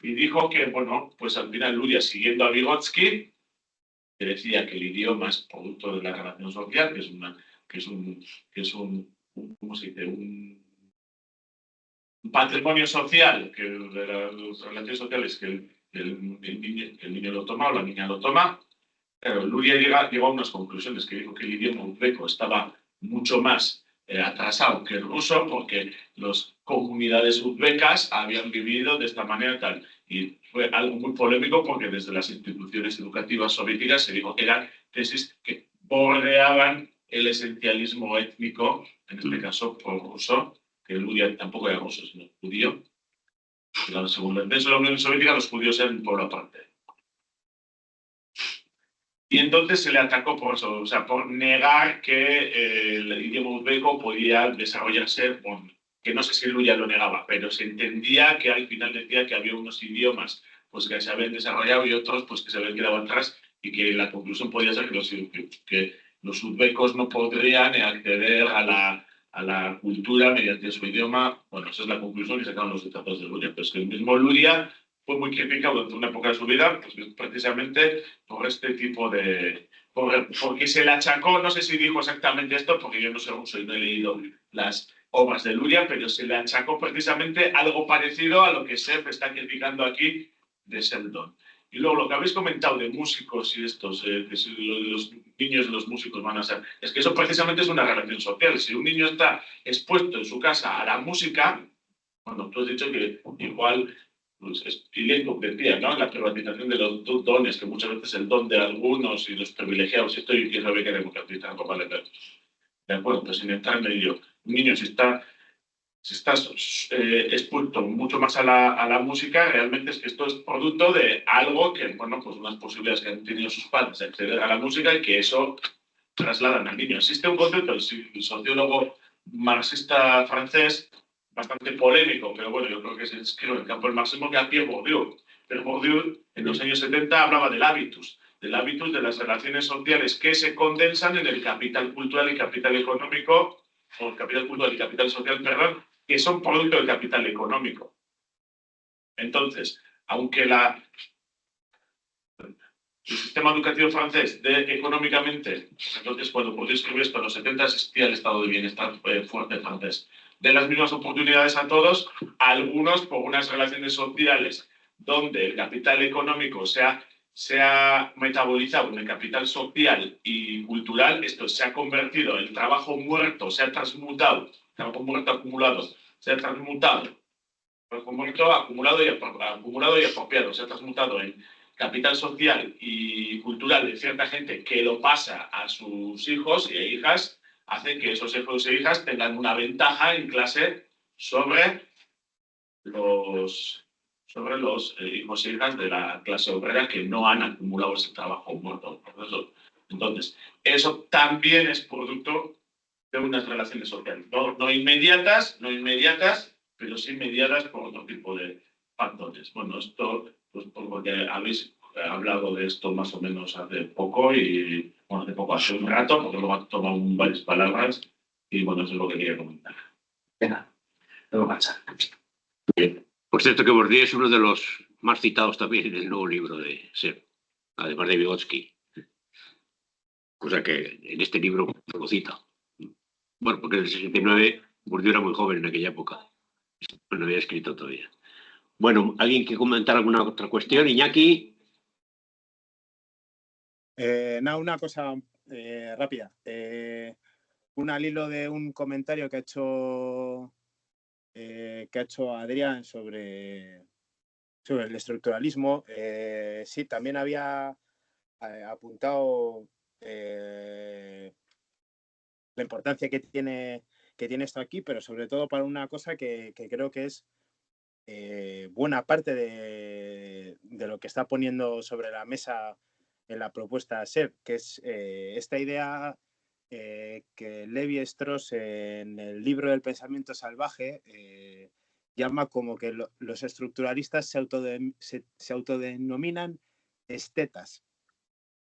Y dijo que, bueno, pues al final Luria, siguiendo a Vygotsky, que decía que el idioma es producto de la relación social, ¿cómo se dice? patrimonio social, que de las relaciones sociales que el niño lo toma o la niña lo toma. Claro, Luria llegó a unas conclusiones que dijo que el idioma uzbeco estaba mucho más atrasado que el ruso porque las comunidades uzbecas habían vivido de esta manera tal. Y fue algo muy polémico porque desde las instituciones educativas soviéticas se dijo que eran tesis que bordeaban el esencialismo étnico, en este caso ruso, que Luria tampoco era ruso, sino judío. Según el censo de la Unión Soviética, los judíos eran un pueblo aparte. Y entonces se le atacó por eso, o sea, por negar que el idioma uzbeco podía desarrollarse, bueno, que no sé si Luria lo negaba, pero se entendía que al final decía que había unos idiomas pues, que se habían desarrollado y otros pues, que se habían quedado atrás y que la conclusión podía ser que los uzbecos no podrían acceder a la cultura mediante su idioma. Bueno, esa es la conclusión y sacaron los dictados de Luria. Pero es que el mismo Luria fue muy criticado durante una época de su vida, pues, precisamente por este tipo de... porque se le achacó, no sé si dijo exactamente esto, porque yo no sé ruso y no he leído las obras de Luria, pero se le achacó precisamente algo parecido a lo que Sef está criticando aquí de Sheldon. Y luego lo que habéis comentado de músicos y estos, que si los niños y los músicos van a ser, es que eso precisamente es una relación social. Si un niño está expuesto en su casa a la música, bueno, tú has dicho que igual pues Pileto decía, ¿no? La privatización de los dones, que muchas veces el don de algunos y los privilegiados, esto y quién sabe qué democratizar, pues vale, de acuerdo, pues sin entrar en ello. Un niño, si estás expuesto mucho más a la música, realmente es que esto es producto de algo que, bueno, pues unas posibilidades que han tenido sus padres de acceder a la música y que eso trasladan al niño. Existe un concepto, el sociólogo marxista francés, bastante polémico, pero bueno, yo creo que se inscribe en el campo del marxismo, que es Pierre Bourdieu. Pero Bourdieu, en los años 70, hablaba del hábitus de las relaciones sociales que se condensan en el capital cultural y capital económico, o el capital cultural y capital social, perdón, que son producto del capital económico. Entonces, aunque el sistema educativo francés económicamente, entonces cuando Bourdieu escribió esto en los 70 existía el estado de bienestar fuerte francés, de las mismas oportunidades a todos, algunos por unas relaciones sociales donde el capital económico se ha metabolizado en el capital social y cultural, esto se ha convertido, el trabajo muerto se ha transmutado, trabajo muerto acumulado, se ha transmutado, trabajo muerto acumulado y apropiado, se ha transmutado en capital social y cultural de cierta gente que lo pasa a sus hijos e hijas, hace que esos hijos e hijas tengan una ventaja en clase sobre los hijos e hijas de la clase obrera que no han acumulado ese trabajo muerto. Entonces, eso también es producto de unas relaciones sociales, no inmediatas, pero sí mediadas por otro tipo de factores. Bueno, esto, pues porque habéis hablado de esto más o menos hace poco y, bueno, hace un rato, porque luego han tomado varias palabras y, bueno, eso es lo que quería comentar. Venga, luego marcha. Bien. Por cierto que Bourdieu es uno de los más citados también en el nuevo libro de Sef, además de Vygotsky. Cosa que en este libro lo cita. Bueno, porque en el 69 Bourdieu era muy joven en aquella época. No había escrito todavía. Bueno, ¿alguien quiere comentar alguna otra cuestión? Iñaki. No, una cosa rápida. Un al hilo de un comentario que ha hecho Adrián sobre el estructuralismo. Sí, también había apuntado la importancia que tiene esto aquí, pero sobre todo para una cosa que creo que es buena parte de lo que está poniendo sobre la mesa en la propuesta SER, que es esta idea que Lévi-Strauss en el libro del pensamiento salvaje llama como que los estructuralistas se autodenominan estetas,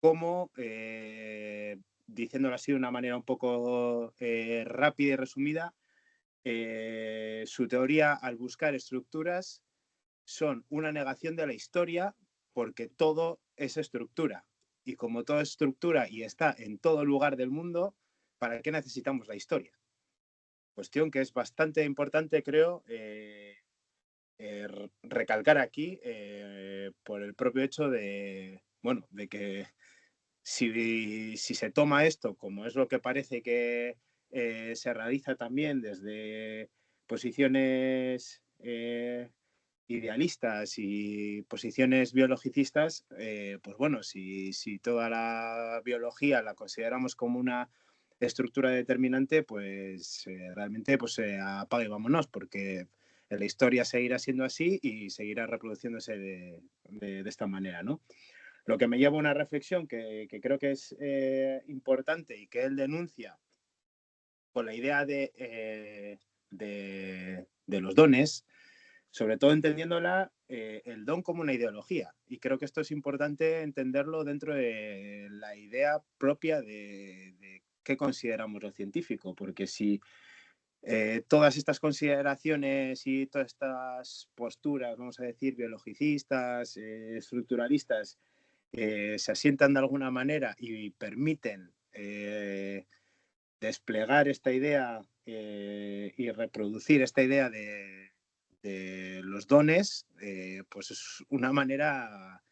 como, diciéndolo así de una manera un poco rápida y resumida, su teoría al buscar estructuras son una negación de la historia porque todo es estructura. Y como todo es estructura y está en todo lugar del mundo, ¿para qué necesitamos la historia? Cuestión que es bastante importante, creo, recalcar aquí por el propio hecho de, bueno, de que si se toma esto como es lo que parece que se realiza también desde posiciones idealistas y posiciones biologicistas, pues bueno, si toda la biología la consideramos como una estructura determinante, pues realmente pues apague y vámonos, porque en la historia seguirá siendo así y seguirá reproduciéndose de esta manera, ¿no? Lo que me lleva a una reflexión que creo que es importante y que él denuncia con la idea de los dones, sobre todo entendiéndola el don como una ideología. Y creo que esto es importante entenderlo dentro de la idea propia de qué consideramos lo científico, porque si todas estas consideraciones y todas estas posturas, vamos a decir, biologicistas, estructuralistas, se asientan de alguna manera y permiten desplegar esta idea y reproducir esta idea de los dones, pues es una manera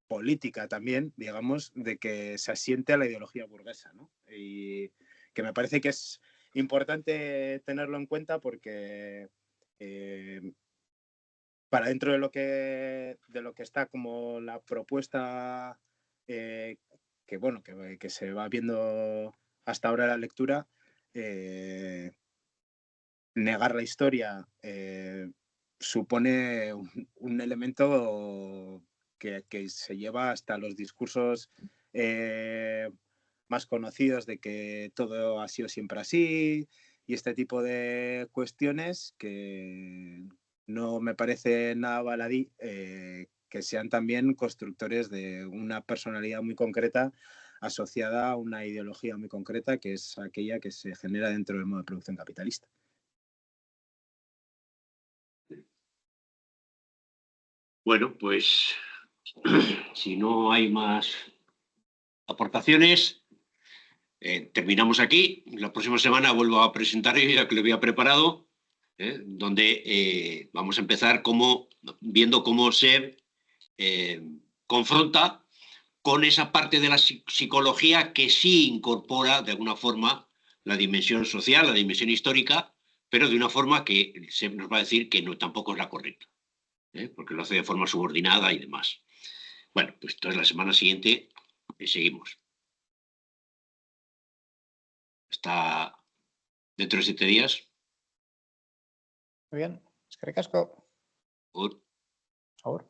política también, digamos, de que se asiente a la ideología burguesa, ¿no? Y que me parece que es importante tenerlo en cuenta porque para dentro de lo que está como la propuesta que bueno que se va viendo hasta ahora en la lectura, negar la historia supone un elemento que se lleva hasta los discursos más conocidos de que todo ha sido siempre así y este tipo de cuestiones que no me parece nada baladí que sean también constructores de una personalidad muy concreta asociada a una ideología muy concreta que es aquella que se genera dentro del modo de producción capitalista. Bueno, pues si no hay más aportaciones, terminamos aquí. La próxima semana vuelvo a presentar ya que lo había preparado, donde vamos a empezar viendo cómo se confronta con esa parte de la psicología que sí incorpora de alguna forma la dimensión social, la dimensión histórica, pero de una forma que se nos va a decir que no tampoco es la correcta, porque lo hace de forma subordinada y demás. Bueno, pues entonces la semana siguiente seguimos. Hasta dentro de 7 días. Muy bien. Eskerrik asko. Por Agur.